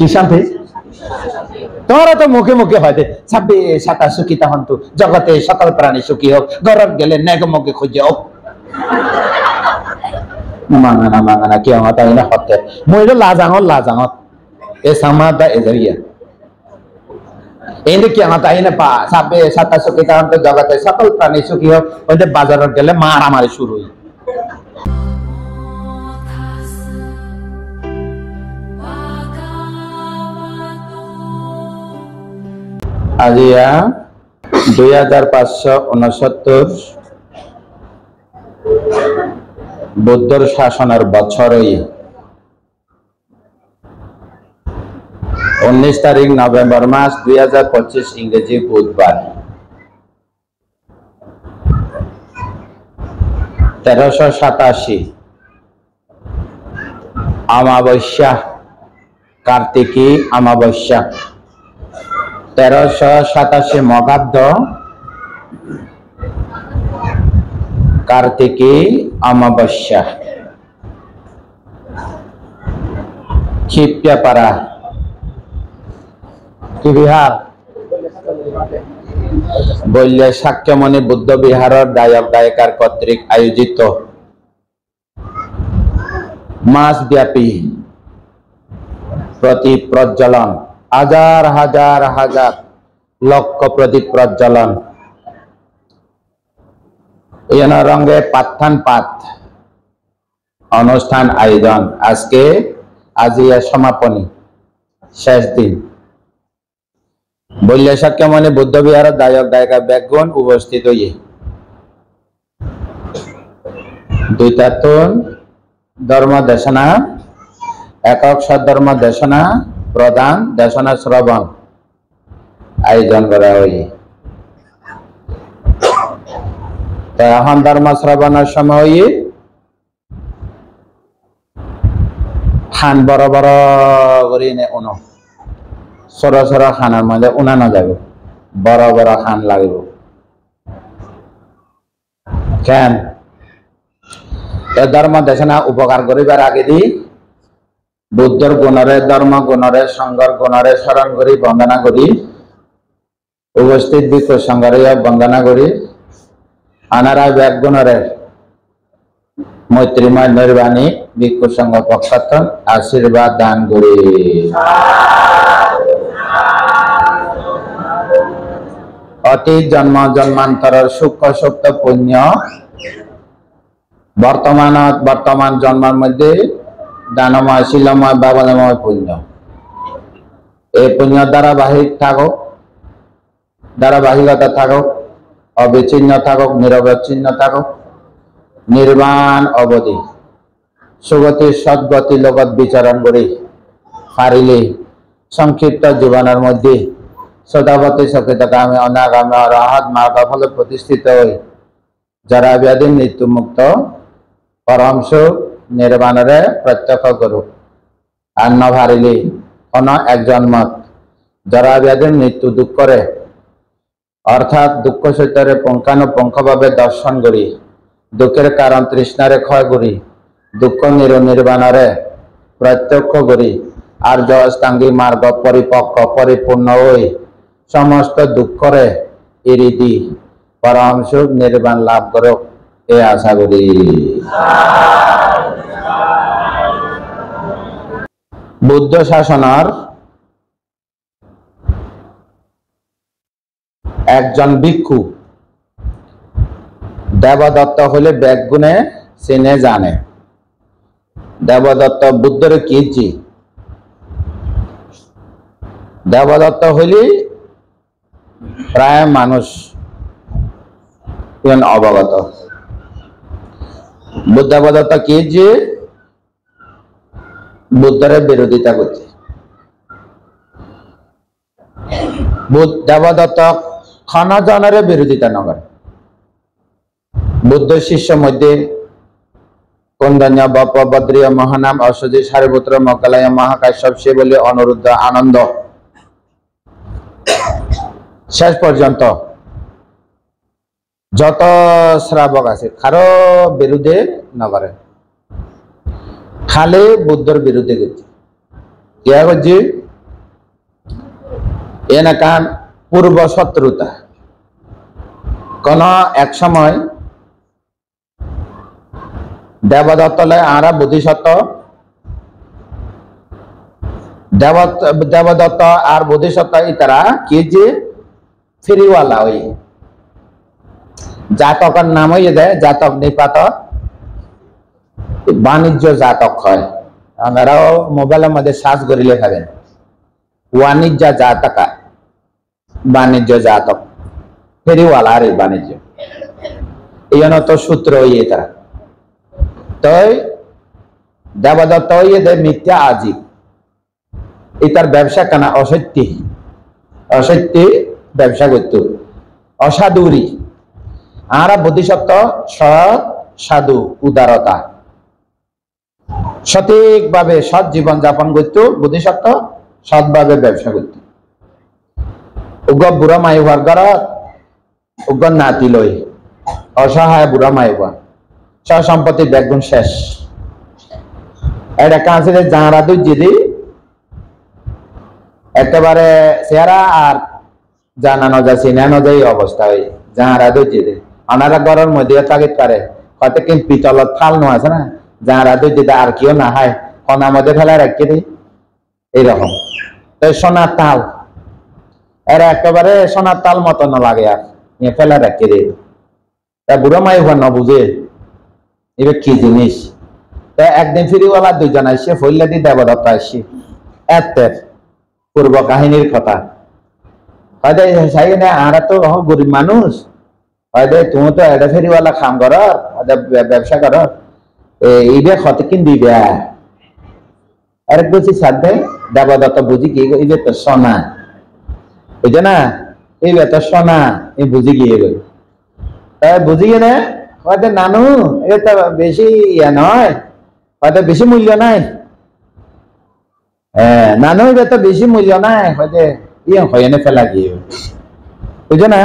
কি শান্তি তোমরা তো মুখে মুখে হয়তো 26-27 সুখী তখন তো জগতে সকল প্রাণী সুখী হোক গরব গেলে নেগ মুখে খুঁজে হোক মাঙানা কি আমার তাই না হতে মইলো লাজাঙত এ সামাদা এজারিয়া এনে কি আমার তাই না পা 26-27 সুখী তখন তো জগতে সকল প্রাণী সুখী হোক ওইটা বাজারত গেলে মারামারি শুরু হয় আজিয়া 2569 বুদ্ধর শাসনের বছরই 19 তারিখ নভেম্বর মাস 2025 ইংরেজি বুধবার 1387 অমাবস্যা কার্তিকী অমাবস্যা 1387 মগাব্দ কার্তিকী অমাবস্যা ক্ষিপ্যাপাড়া কি বিহার বললে সাক্ষ্যমণি বুদ্ধ বিহারের গায়ক গায়িকার কর্তৃক আয়োজিত মাসব্যাপী প্রদীপ প্রজ্বলন হাজার হাজার হাজার লক্ষ প্রদীপ প্রজ্বলন এন রঙে পাত্থান পাত অনুষ্ঠান আয়োজন আজকে আজিয়া সমাপনী শেষ দিন বললে সাক্ষ্যমণি বুদ্ধ বিহারের গায়ক গায়িকা ব্যাকগুণ উপস্থিত হইয়ে দুইটা ধর্ম দেশনা একক সদ্ধর্ম দেশনা প্রধান দেশনা শ্রবণ আয়োজন করা হইয়ে তো এখন ধর্ম শ্রবণের সময় হইয়ে খান বড় বড় করে উনো সর সর খানার মধ্যে উনানো যাবে বড় বড় খান লাগিব কেন ধর্ম দেশনা উপকার করিবার আগে দি বুদ্ধর গুণরে ধর্ম গুণরে সংঘর গুণরে স্মরণ করি বন্দনা করি উপস্থিত ভিক্ষু সংঘরে বন্দনা করি আনারা ব্যাগ গুণরে মৈত্রীময় নির্বাণী ভিক্ষু সংঘ পক্ষাত আশীর্বাদ দান করি অতীত জন্ম জন্মান্তরের সূক্ষ্ম সুপ্ত পুণ্য বর্তমান জন্মের মধ্যে দানময় শিলময় বাবলময় পুণ্য এই পুণ্য ধারাবাহিকতা থাকুক অবিচ্ছিন্ন থাকুক নিরবচ্ছিন্ন থাকুক নির্বাণ অবধি সুগতি সদ্গতি লগত বিচরণ করি পারিলে সংক্ষিপ্ত জীবনের মধ্যে সদাবতী সকিতকামী অনাগামী অরহৎ মার্গ ফলে প্রতিষ্ঠিত হই যারা ব্যাধি মৃত্যু মুক্ত পরম সুখ নির্বাণরে প্রত্যক্ষ করুক আর ন পারিলে অন একজন মত যারা ব্যাধি মৃত্যু দুঃখ করে অর্থাৎ দুঃখ সত্যরে পুঙ্খানুপুঙ্খভাবে দর্শন করি দুঃখের কারণ তৃষ্ণারে ক্ষয় করি দুঃখ নির্বাণরে প্রত্যক্ষ করি আর্য অষ্টাঙ্গী মার্গ পরিপক্ক পরিপূর্ণ হই সমস্ত দুঃখরে এড়িয়ে দি পরম সুখ নির্বাণ লাভ করুক এ আশা করি বুদ্ধ শাসনের একজন ভিক্ষু দেবদত্ত হলে ব্যাগগুণে চিনে জানে দেবদত্ত বুদ্ধরে কি দেবদত্ত হইলে প্রায় মানুষ অবগত দেবদত্ত কি বুদ্ধের বিরোধিতা করছে দেবদত্ত ক্ষণজনের বিরোধিতা নগরে বুদ্ধ শিষ্য মধ্যে কন্দন্য বপ বদ্রীয় মহানাম অসজি সারিপুত্র মকালয় মহাকাশ্যপ সে বলে অনুরুদ্ধ আনন্দ শেষ পর্যন্ত যত শ্রাবক আছে কারো বিরুদ্ধে নগরে খালি বুদ্ধর বিরুদ্ধে গেছে কে করছে এনাকান পূর্ব শত্রুতা। কোন এক সময় দেবদত্তলে আরা বোধিসত্ত্ব দেবদত্ত আর বোধিসত্ত্ব ইতারা কি যে ফেরিওয়ালা ওই জাতকের নাম হয়ে দেয় জাতক নিপাত বাণিজ্য জাতক হয়। আপনারাও মোবাইলের মধ্যে সার্চ করিলে পাবেন বাণিজ্য জাতকা বাণিজ্য জাতক ফেরিওয়ালা আর বাণিজ্য এই তো সূত্র ইয়ে তারা তো দেবদত্ত ইয়ে দে মিথ্যা আজিব এটার ব্যবসা কেনা অসত্যি অসত্যি ব্যবসা করত অসাধুরি আর বোধিসত্ত্ব সৎ সাধু উদারতা সঠিকভাবে সৎ জীবন যাপন করত বোধিসত্ত্ব সৎভাবে ব্যবসা করত উগ্র বুড়া মাইবার ঘর উগ্র নাতি লই অসহায় বুড়া মাইবার সব সম্পত্তি ব্যাগুণ শেষ এটা কাছে যাঁরা দুই যদি একেবারে চেহারা আর জানানো যায় চিনানো যায় এই অবস্থা হয় যাঁরা দুই যদি ওনারা ঘরের মধ্যে থাকিতে পারে হয়তো কিন্তু পিতলের থাল নো আছে না যাঁরা দুই যদি আর কেউ না হয় কনার মধ্যে ফেলা রেখে দিই এইরকম তো সোনার তাল এরা একেবারে সোনার তাল মতো না লাগে আর ফেলা রেখে দিই তা বুড়ো মাই না বুঝে এবার কি জিনিস তা একদিন ফিরিওয়ালা দুইজন আসছে ফইলা দি দেবদত্ত আসছে এতের পূর্ব কাহিনীর কথা হয়তো আর তো গরিব মানুষ হয়তো তুমি তো এটা ফেরিওয়ালা খাম কর ব্যবসা কর এইটা কত কিন দিবে আরেক বলছি সাধ্যে দেবদত্ত বুঝি কি এইবে তো সোনা বুঝে না এইবে তো সোনা এই বুঝি গিয়ে গেল তাই বুঝি গেলে হয়তো নানু এটা বেশি ইয়া নয় হয়তো বেশি মূল্য নাই হ্যাঁ নানু এটা তো বেশি মূল্য নাই হয়তো ইয়ে হয় না ফেলা গিয়ে বুঝে না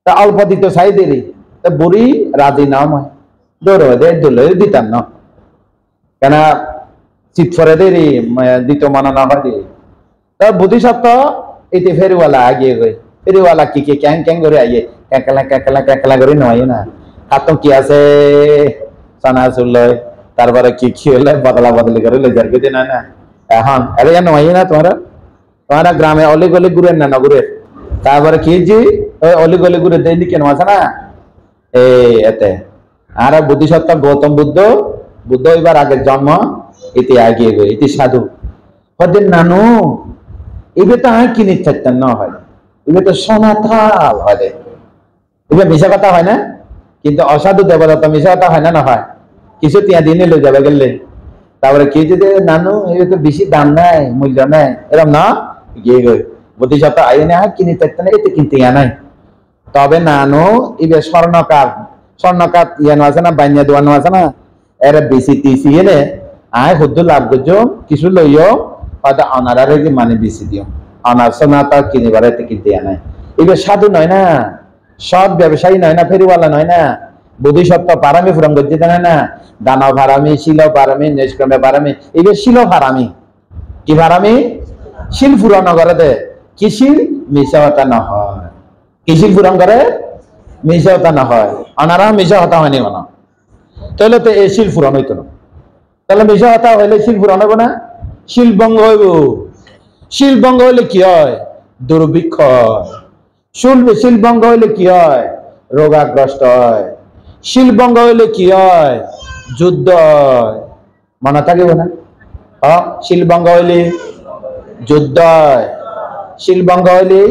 তা অল্প দিত চাই দেরি তা বুড়ি রাজি নাম হয় দৌড় দোলে দিতাম না কেন চিট ফরে দেরি দিত মানা না হয় দেরি তা বুদ্ধিসত্ত্ব এতে ফেরিওয়ালা আগিয়ে গই ফেরিওয়ালা কি কি ক্যাং ক্যাং করে আইয়ে ক্যাকলা ক্যাকলা ক্যাকলা করে নয় না হাত কি আছে সানা চুলয় তারপরে কি কি হলে বদলা বদলি করে লেজার কেটে না না এখন আরে নয় না তোমারা গ্রামে অলি গলি ঘুরে না না ঘুরে তারপরে কি জি ওই অলি গলি ঘুরে দেয়নি কেন আছে না এতে আর বুদ্ধিসত্ত্ব গৌতম বুদ্ধ এবার আগের জন্ম ইতি আগিয়ে গই ইতি সাধু হদের নানু এবার তো আমি কিনে থাকতেন না হয় এবার তো সোনা থাল হয় এবার মিশা কথা হয় না কিন্তু অসাধু দেবদত্ত মিশা কথা হয় না না হয় কিছু তিয়া দিনে লো যাবে গেলে তারপরে কি যদি নানু এবার তো বেশি দাম নাই মূল্য নাই এরকম না গিয়ে গই বুদ্ধিসত্ত্ব আইনে কিনে থাকতেন না এতে কিনতে নাই তবে নানু এবার স্বর্ণকার ইয়ানো আছে না বানিয়া দোয়ানো আছে না এরা বেশি টিসি এনে আয় হুদ্দু লাভ করছো কিছু লইও হয়তো অনারারে মানে বেশি দিও অনার সোনা তার কিনিবার এতে কিনতে নাই এবার সাধু নয় না সৎ ব্যবসায়ী নয় না ফেরিওয়ালা নয় না বুদ্ধিসত্ত্ব পারামি ফুরন করতে জানে না দানা ভারামি শিল পারামি নিষ্ক্রমে পারামি এবার শিল ভারামি কি ভারামি শিল ফুরন করে দে কি শিল মিশা হতা না হয় কি শিল ফুরন করে মিশা হতা না হয় অনারা মিশা হতা হয়নি মনে তাহলে তো এই শিল ফুরন হইতো না তাহলে মিশা হতা হইলে শিল ফুরন হইব না শিল ভঙ্গ হইব শিল ভঙ্গ হইলে কি হয় দুর্ভিক্ষ শিল ভঙ্গ হইলে কি হয় রোগাগ্রস্ত হয় শিল ভঙ্গ হইলে কি হয় যুদ্ধ হয় মনে থাকিব না শিল ভঙ্গ হইলে যুদ্ধ হয় শিল ভঙ্গ হইলে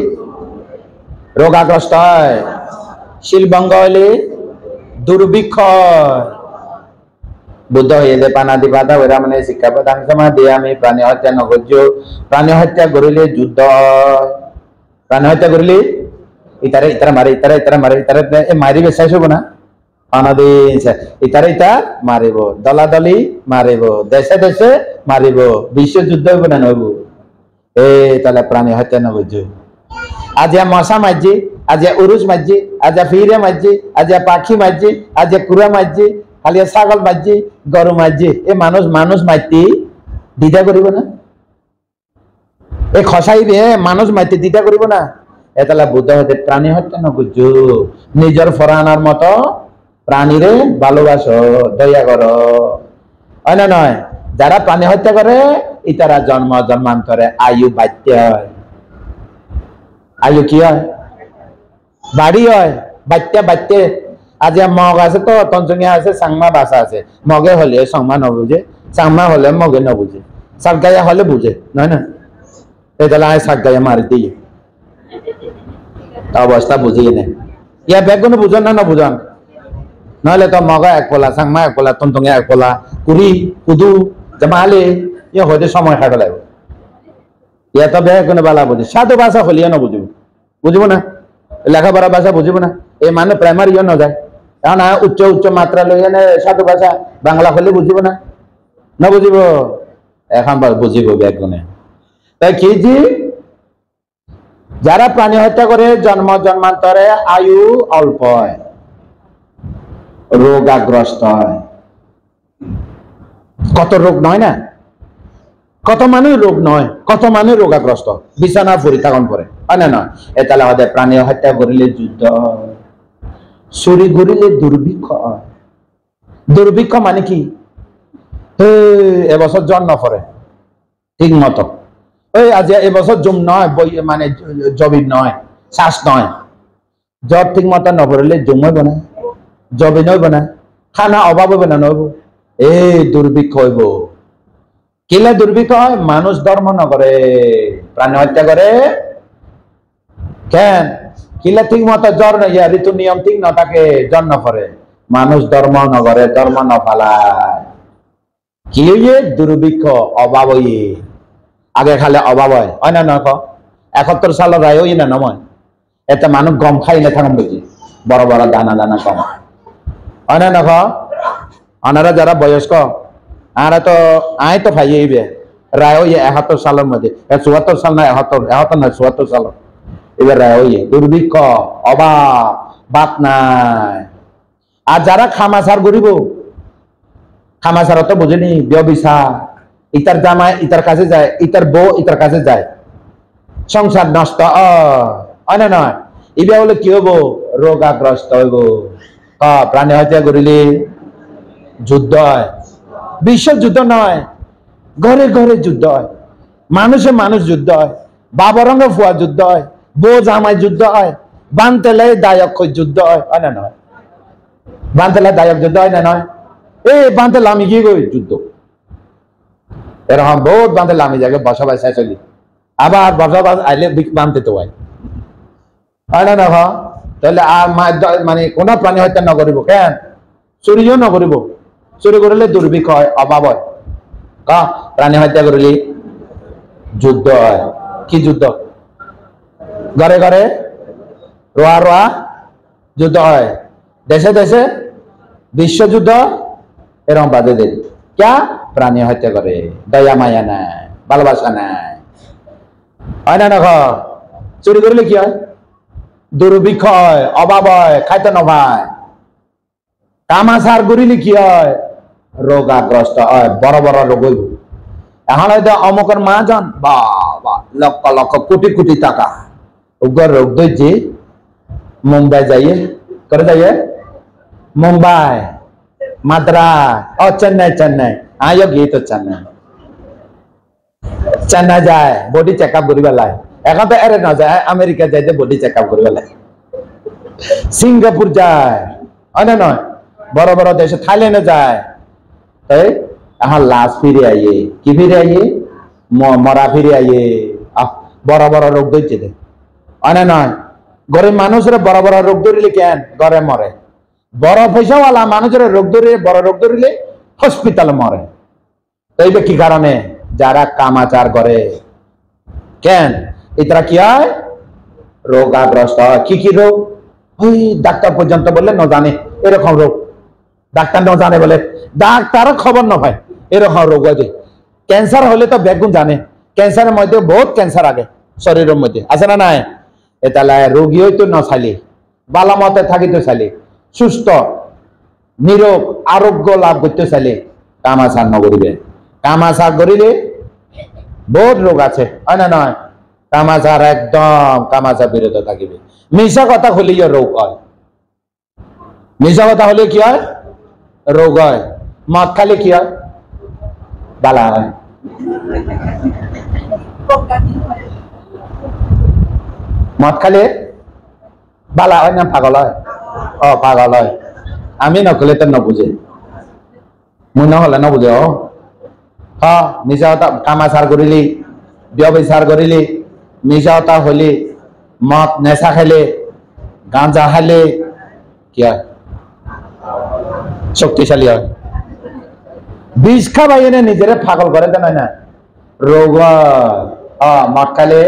রোগাগ্রস্ত হয় শিল ভঙ্গ হইলে দুর্ভিক্ষ হয় বুদ্ধ হয়ে যে পানা দি বাধা ওরা মানে শিক্ষা প্রদান সময় দিয়ে আমি প্রাণী হত্যা নগর্য প্রাণী হত্যা করিলে যুদ্ধ প্রাণী হত্যা করিলে ইতারা মারে মারিবে শেষ হবো না অনদিন ইতা মারিব দলাদলি মারিব দেশে দেশে মারিব বিশ্বযুদ্ধ হইব না নইব তাহলে প্রাণী হত্যা নগর্য আজ মশা মারছি আজ উরুস মারছি আজ ফিরে মারছি আজ পাখি মারছি আজ কুড়া মারছি খালি ছাগল মারছি গরু মারছি মানুষ মারতি দ্বিধা করিব না এই খসাইবে মানুষ মাইতে দিতা করিব না এতলা বুদ্ধ হতে প্রাণী হত্যা নবুঝু নিজের ফরানার মতো প্রাণীরে ভালোবাসো দয়া করো হয় না নয় যারা প্রাণী হত্যা করে ইতারা জন্ম জন্মান্তরে আয়ু বাড়তে হয় আয়ু কি হয় বাড়ি হয় বাড়তে বাড়তে আজ মগ আছে তো তঞ্চঙ্গিয়া আছে সাংমা বাসা আছে মগে হলে সংমা নবুঝে সাংমা হলে মগে নবুঝে সাতগাইয়া হলে বুঝে নয় না এতলা সাতগাইয়া মারি দিয়ে অবস্থা বুঝিয়ে নেই ইয়া বেগুন বুঝন না বুঝন নহলে তো মগা এক পোলা সাংমা এক পোলা তন্তঙ্গে এক পোলা কুড়ি কুদু জামালে ইয়ে হয়তো সময় খাটো লাগবে ইয়া তো বেগুন বালা বুঝে সাধু ভাষা হলিয়া না বুঝব বুঝব না লেখাপড়া ভাষা বুঝব না এই মানে প্রাইমারি ইয়ে ন যায় এখন উচ্চ উচ্চ মাত্রা লইয়া না সাধু ভাষা বাংলা হলে বুঝব না বুঝব এখন বুঝিব বেগুনে তাই কি জি যারা প্রাণী হত্যা করে জন্ম জন্মান্তরে আয়ু অল্প হয় রোগাগ্রস্ত হয় কত রোগ নয় না কত মানুষ রোগ নয় কত মানুষ রোগাগ্রস্ত বিছানা পড়ি থাকুন পরে হয় না নয় এতালে হতে প্রাণী হত্যা করিলে যুদ্ধ চুরি করিলে দুর্ভিক্ষ দুর্ভিক্ষ মানে কি এবছর জন্ম পরে ঠিক মতো ওই আজ এবছর জম নয় মানে জবিন নয় শ্বাস নয় জ্বর ঠিক মতো নপড়লে জম হইব না জবিন হইব না খানা অভাব হইব না নহব এই দুর্ভিক্ষ হইব কিলা দুর্ভিক্ষ হয় মানুষ ধর্ম নকরে প্রাণী হত্যা করে কেন কিলা ঠিক মতো জ্বর নয় ঋতু নিয়ম ঠিক ন থাকে জন্ম করে মানুষ ধর্ম নগরে ধর্ম নফালায় কি হইয়ে দুর্ভিক্ষ অভাব হইয়ে আগে খালে অভাব হয় না নয় 71 সালের রায় হই না নয় এতে মানুষ গম খাই না থাকুন বুঝি বড় বড় দানা দানা কম হয় না নয় আনারা যারা বয়স্ক আরা তো আয় তো খাইয়ে রায় হইয়ে 71 সালের মধ্যে 74 সাল না 71 নয় 74 সাল এবার রায় হইয়ে দুর্ভিক্ষ অভাব বাত নাই আর যারা খামাসার গরিব খামাসার তো বুঝেনি ব্যবিসা ইতার জামাই ইতার কাছে যায় ইতার বউ ইতার কাছে যায় সংসার নষ্ট হয় না নয় ইবা হলে কি হবো রোগাগ্রস্ত হইব প্রাণী হত্যা করিলে যুদ্ধ হয় বিশ্ব যুদ্ধ নয় ঘরে ঘরে যুদ্ধ হয় মানুষে মানুষ যুদ্ধ হয় বাবা রঙে ফুয়া যুদ্ধ হয় বউ জামাই যুদ্ধ হয় বানতেলে দায়ক যুদ্ধ হয় না নয় বানতেলে দায়ক যুদ্ধ হয় না নয় এই বানতেলে আমি কি করি যুদ্ধ এরকম বহুত বাঁধে লামি জায়গায় বসবাস চলি আবার বসবাস আইলে বাঁধতে তো হয় না দেখো তাহলে আর মানে কোন প্রাণী হত্যা নকরিব কেন চুরিও নকরিব চুরি করিলে দুর্ভিক্ষ হয় অভাব হয় প্রাণী হত্যা করিলে যুদ্ধ হয় কি যুদ্ধ ঘরে ঘরে রোয়া রোয়া যুদ্ধ হয় দেশে দেশে বিশ্বযুদ্ধ এরকম বাদে দেয় क्या প্রাণী হত্যা করে দয়া মায়া নাই ভালোবাসা নাই হয় না দেখো চুরি করলে কি হয় দুর্ভিক্ষ হয় অভাব হয় খাইতে নভায় কামাচার করিলে কি হয় রোগাগ্রস্ত হয় বড় বড় রোগ হইব এখন হয়তো অমুকের মাজন বাবা লক্ষ লক্ষ কোটি কোটি টাকা উগ্র রোগ ধরছে মুম্বাই যাইয়ে করে যাইয়ে মুম্বাই মাদ্রাস চেন্নাই চেন্নাই আয়ো গিয়ে তো চেন্নাই চেন্নাই যায় বডি চেক আপ করি পেলায় এখন তো এরে না যায় আমেরিকা যাইতে বডি চেক আপ করি পেলায় সিঙ্গাপুর যায় হয় না নয় বড় বড় দেশে থাইল্যান্ডে যায় এই এখন লাশ ফিরে আইয়ে কি ফিরে আইয়ে মরা ফিরে আইয়ে বড় বড় রোগ ধরছে দে হয় না নয় গরিব মানুষের বড় বড় রোগ ধরিলে কেন ঘরে মরে বড় পয়সাওয়ালা মানুষের রোগ ধরিলে বড় রোগ ধরিলে হসপিটালে মরে এইটা কি কারণে যারা কামাচার করে কেন এটারা কি হয় রোগাগ্রস্ত হয় কি রোগ ওই ডাক্তার পর্যন্ত বললে ন জানে এরকম রোগ ডাক্তার ন জানে বলে ডাক্তারও খবর ন পায় এরকম রোগ হয় ক্যান্সার হলে তো বেগুন জানে ক্যান্সারের মধ্যে বহুত ক্যান্সার আগে শরীরের মধ্যে আছে না নাই এতালে রোগী হইতো ন চাইলে বালা মতে থাকিতে চাইলে সুস্থ নিরোগ আরোগ্য লাভ করতে চাইলে কামাচার নকরিবে কামাচার করিলে বহুত রোগ আছে হয় না নয় কামাচার একদম কামাচা বিরত থাকিবে মিছা কথা হলেই রোগ হয় মিছা কথা হলে কি হয় রোগ হয় মদ খালে কি হয় বালা হয় মদ খালে বালা হয় না পাগল হয় পাগল হয় আমি নকলে তো নবুঝে মুই নহলে নবুঝে মিছা কথা কামাচার করিলি ব্যবচার করিলি মিছা কথা হলি মদ নেশা খাইলে গাঁজা খাইলে কি হয় শক্তিশালী হয় বিষ খাবাই এনে নিজের পাগল করে দেন না রোগ মদ খাইলে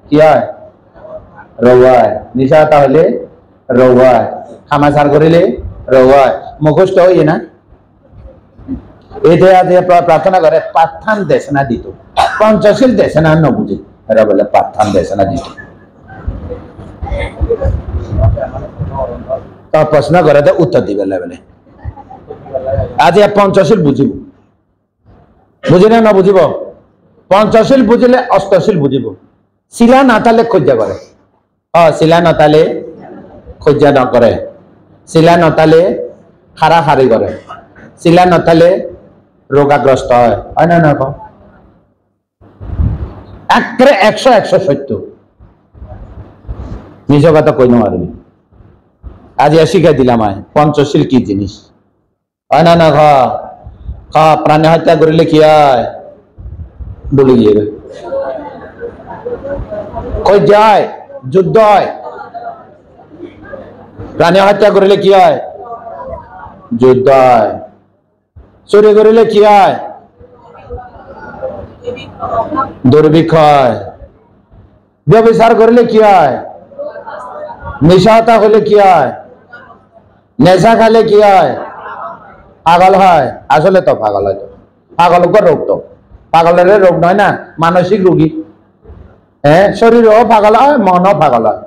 কি হয় রোগ হয় নিশা তাহলে রোগ হয় খামাচার করিলে রোগ হয় মুখস্থ হইয়ে না এটা যে প্রার্থনা করে পাঠান দেশনা দিত পঞ্চশীল দেশনা ন বুঝি এরা বলে পাঠান দেশনা দিত প্রশ্ন করে তো উত্তর দিবে বলে আজ পঞ্চশীল বুঝিব বুঝিলে না বুঝিব পঞ্চশীল বুঝিলে অষ্টশীল বুঝিব শিলা নাতালে খোঁজা করে শিলা নতালে খোঁজা নকরে শিলা নতালে হারাহারি করে শিলা নতালে রোগাগ্রস্ত হয় না না একবারে 100 সত্য নিজ কথা কই নারবি আজ শিখাই দিলাম পঞ্চশীল কি জিনিস হয় না না প্রাণী হত্যা করিলে কি হয় বলে গিয়ে কই যায় যুদ্ধ হয় প্রাণী হত্যা করিলে কি হয় যুদ্ধ হয় চুরি করিলে কি হয় দুর্ভিক্ষ হয় ব্যবচার করিলে কি হয় নিশাতা হলে কি হয় নেশা খালে কি হয় পাগল হয় আসলে তো পাগল হয় পাগল রোগ তো পাগলের রোগ নয় না মানসিক রোগী হ্যাঁ শরীরও পাগল হয় মনও পাগল হয়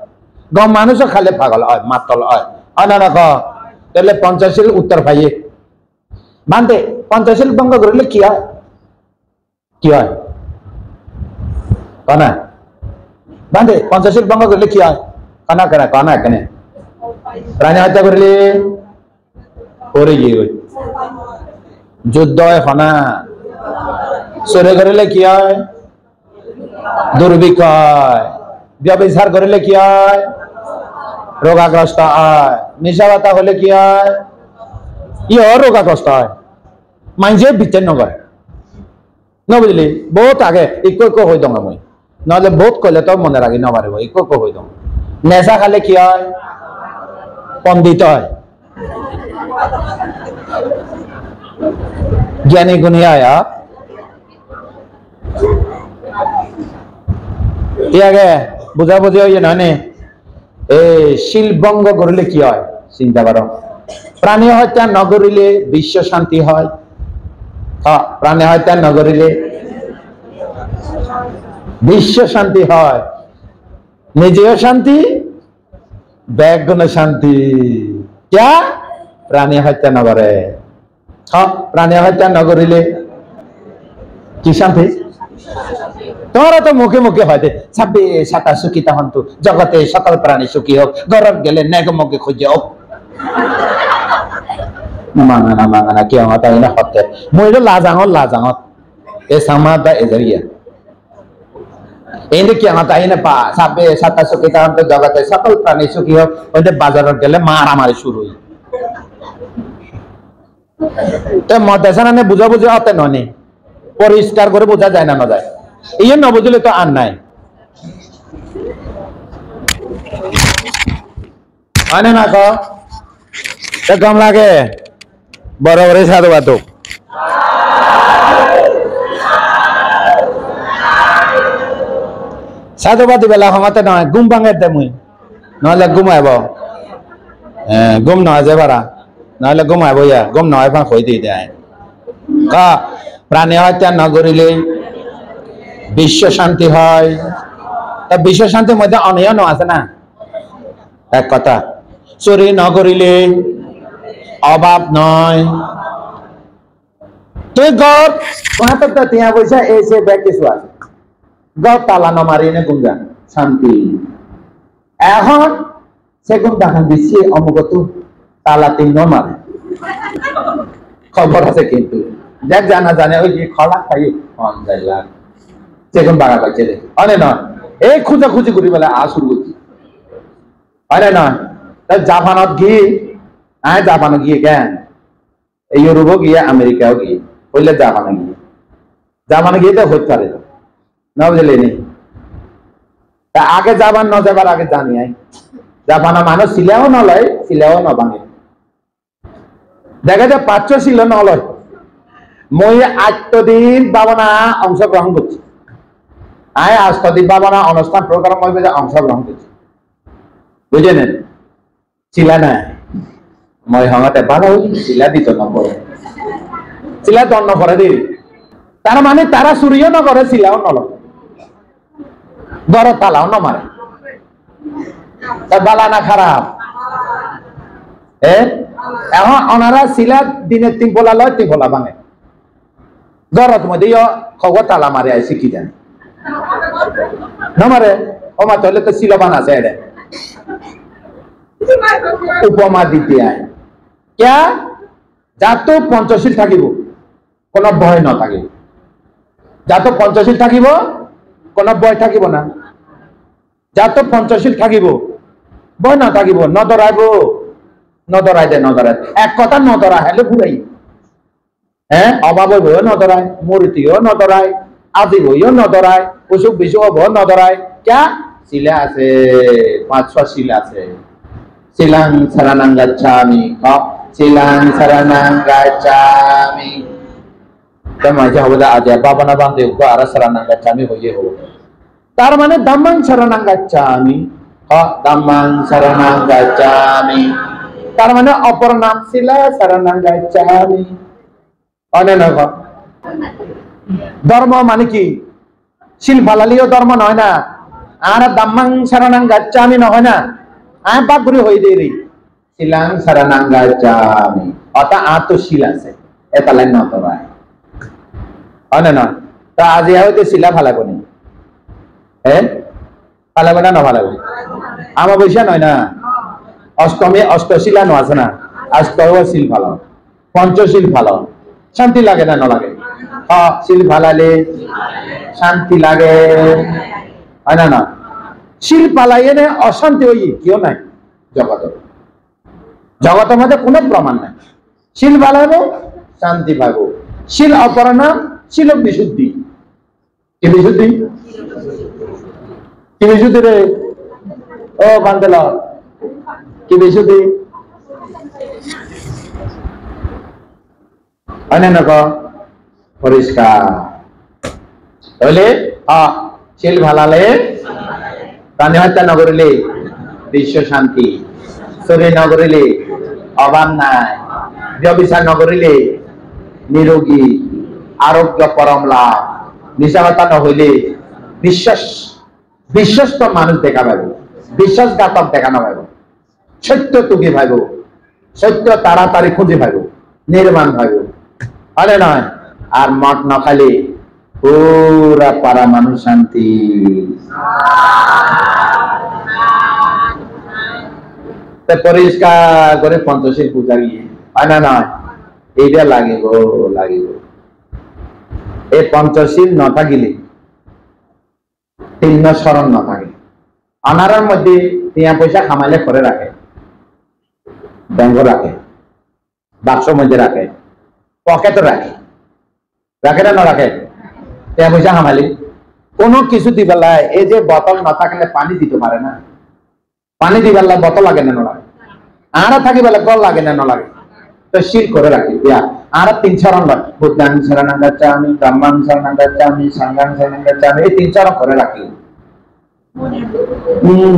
গম মানুষও খালে পাগল হয় মাতল হয় না না তাহলে পঞ্চশীল উত্তর পাইয়ে বান্ধে পঞ্চশীল ভঙ্গ করলে কি হয় কি হয় কনা বান্ধে পঞ্চশীল ভঙ্গ করলে কি হয় কনা কেনা কনা কেনে প্রাণী হত্যা করলে পরে গিয়ে যুদ্ধ হয় হনা চুরি করিলে কি হয় দুর্ভিক্ষ হয় ব্যবচার করিলে কি হয় রোগাগ্রস্ত হয় নিশাবাতা হলে কি হয় রোগাগ্রস্ত হয় মানুষে বিচার নকরে নবুঝলি বহুত আগে ইকো হয়ে দং মই নহলে বহুত কইলে তো মনে রাখি নপারিব ইকো হয়ে দং নেশা খালে কি হয় পণ্ডিত হয় জ্ঞানী গুণী হয় আগে বুঝাবুঝি হয়ে নয় এই শিলভঙ্গ করিলে কি হয় চিন্তা করো প্রাণী হত্যা নগরিলে বিশ্ব শান্তি হয় প্রাণী হত্যা নগরিলে বিশ্ব শান্তি হয় নিজেও শান্তি ব্যাগুণ শান্তি ক্যা প্রাণী হত্যা নগরে প্রাণী হত্যা নগরিলে কি শান্তি তোমরা তো মুখে মুখে হয় ছাব্বে সাতা সুখী তখন তো জগতে সকল প্রাণী সুখী হোক গরব গেলে নেগ মুখে খুঁজে হোক মাঙানা কি আমার তাই না হতে মই লাজাঙত এ সামাদা এজারিয়া এনে কি আমার তাই না পা ছাব্বে সাতা সুখী তখন তো জগতে সকল প্রাণী সুখী হোক ওইটা বাজারত গেলে মারামারি শুরু হই তো মদেশানে বুঝাবুঝি হতে নয় পরিষ্কার করে বোঝা যায় না যায় এই না বুঝলে তো আর নাই আনে না কম লাগে বড় বড় সাধু বাতক সাধুবাদী বেলা সময়তে নয় ঘুম ভাঙে দে মুই নহলে ঘুমাইব ঘুম নহয় যে পারা নহলে ঘুমাইব ইয়া ঘুম নহয় পা হয়ে দিয়ে দেয় প্রাণী হত্যা নগরিলে বিশ্ব শান্তি হয় তা বিশ্ব শান্তির মধ্যে অনিয়ন আছে না এক কথা চুরি নগরিলে অভাব নয় তুই গর তিয়া পয়সা এসে ব্যাগ কিছু আছে গাও তালা না মারি এনে গুঞ্জা শান্তি এখন সেগুন দেখান দিচ্ছি অমুকত তালা তিন মারে খবর আছে কিন্তু দেখ জানা জানে ওই যে খলা খাই সেগুন বাগা পাইছে রে অনে নয় এই খুঁজা খুঁজি করি বলে শুরু করছি অনে নয় জাপানত গিয়ে জাপানে গিয়ে কেন ইউরোপও গিয়ে আমেরিকাও গিয়ে বললে জাপানে গিয়ে তো হতে পারে না বুঝলে নি আগে জাপান ন যাবার আগে জানি জাপানা মানুষ ছিলেও নলয় ছিলেও ন ভাঙে দেখা যায় 500 ছিল নলয় মই 8 দিন বাবনা অংশগ্রহণ করছি আয় 8 দিন বাবনা অনুষ্ঠান প্রোগ্রাম অংশগ্রহণ করছি বুঝে নেন ছিলা না মই হঙাতে ভালো ছিলা দিত নম্বর ছিলা 10 নম্বরে দিই তার মানে তারা চুরিও নকরে ছিলাও নলয় বড় তালাও ন মারে বালা না খারাপ এখন ওনারা ছিলা দিনের 3 ফোলা লয় 3 ফোলা ভাঙে গরত মধ্যে খবর তালা মারে আইসি কি জানি না মারে ওমা তাহলে তো শিলবান আছে এটা উপমা দিতে আয় ক্যা যাত পঞ্চশীল থাকিব কোনো ভয় ন থাকিব যাত পঞ্চশীল থাকিব কোনো ভয় থাকিব না যাত পঞ্চশীল থাকিব ভয় না থাকিব নদরাইব নদরাই দে নদরাই এক কথা নদরা হেলে ঘুরাই অভাব হইব নদরায় মূর্তিও নদরায় আদি হইও নদরায় অসুখ বিসুখ হব নদরায় ক্যা শিলা আছে 500 শিলা আছে শিলাং শরণাং গচ্ছামি শিলাং শরণাং গচ্ছামি মাঝে হবে আজ বাবা না বান্ধে আর শরণাং গচ্ছামি হইয়ে হবো তার মানে ধম্মাং শরণাং গচ্ছামি ধম্মাং শরণাং গচ্ছামি তার মানে অপর নাম শিলা শরণাং গচ্ছামি ধর্ম মানে কি শিল ফালালিও ধর্ম নয় না আর দাম্মাং শরণাং গচ্ছামি নহয় না বাগুরি হয়ে দেই রে শিলাং শরণাং গচ্ছামি অর্থাৎ তো শিল আছে এটা লাইন না তো ভাই না তা আজ হয়তো শিলা ফালাবো নি ফালাবো না ফালাবো আমার বৈশা নয় না অষ্টমী অষ্টশিলা নো আছে না অষ্টশীল ফালাও পঞ্চশীল ফালাও শান্তি লাগে না লাগে শিল ফালালে শান্তি লাগে হয় না শিল পালাইয়ে নে অশান্তি হই কেউ নাই জগতের মধ্যে কোনো প্রমাণ নাই শিল ফালাবো শান্তি পাবো শিল অপর নাম শিল বিশুদ্ধি কি বিশুদ্ধি কি বিশুদ্ধি রে ও বান্ধল কি বিশুদ্ধি পরিষ্কার তাহলে শিল ভালালে প্রাণী হত্যা নগরিলে বিশ্ব শান্তি শরীর নগরিলে অভাব নাই ব্যবচার নগরিলে নিরোগী আরোগ্য পরম লাভ নিশাবাতা নহইলে বিশ্বস্ত মানুষ দেখা পাইব বিশ্বাসঘাতক দেখানো পাইব সত্য টুকি ভাইব সত্য তাড়াতাড়ি খুঁজে ভাইব নির্মাণ ভাইব আরে নয় আর মঠ না খালি পুরা পাড়া মানুষ শান্তি পরিষ্কার করে পঞ্চশীল পূজা গিয়ে না নয় এইটা লাগিব এই পঞ্চশীল ন থাকিলে 3 স্মরণ ন থাকে আনারার মধ্যে টিয়া পয়সা খামাইলে করে রাখে ব্যাংক রাখে বাক্স মধ্যে রাখে পকেটে রাখে না রাখে টিয়া পয়সা খামাইলে কোনো কিছু দিবেলায় এই যে বোতল না থাকলে পানি দিতে পারে না পানি দিবেলায় বোতল লাগে না লাগে আর থাকিবেলা কল লাগে না লাগে তো শিল করে রাখি দিয়া আর 3 চরণ লাগে বুদ্ধাং শরণাং গচ্ছামি ধম্মাং শরণাং গচ্ছামি সংঘাং শরণাং গচ্ছামি এই 3 চরণ করে রাখি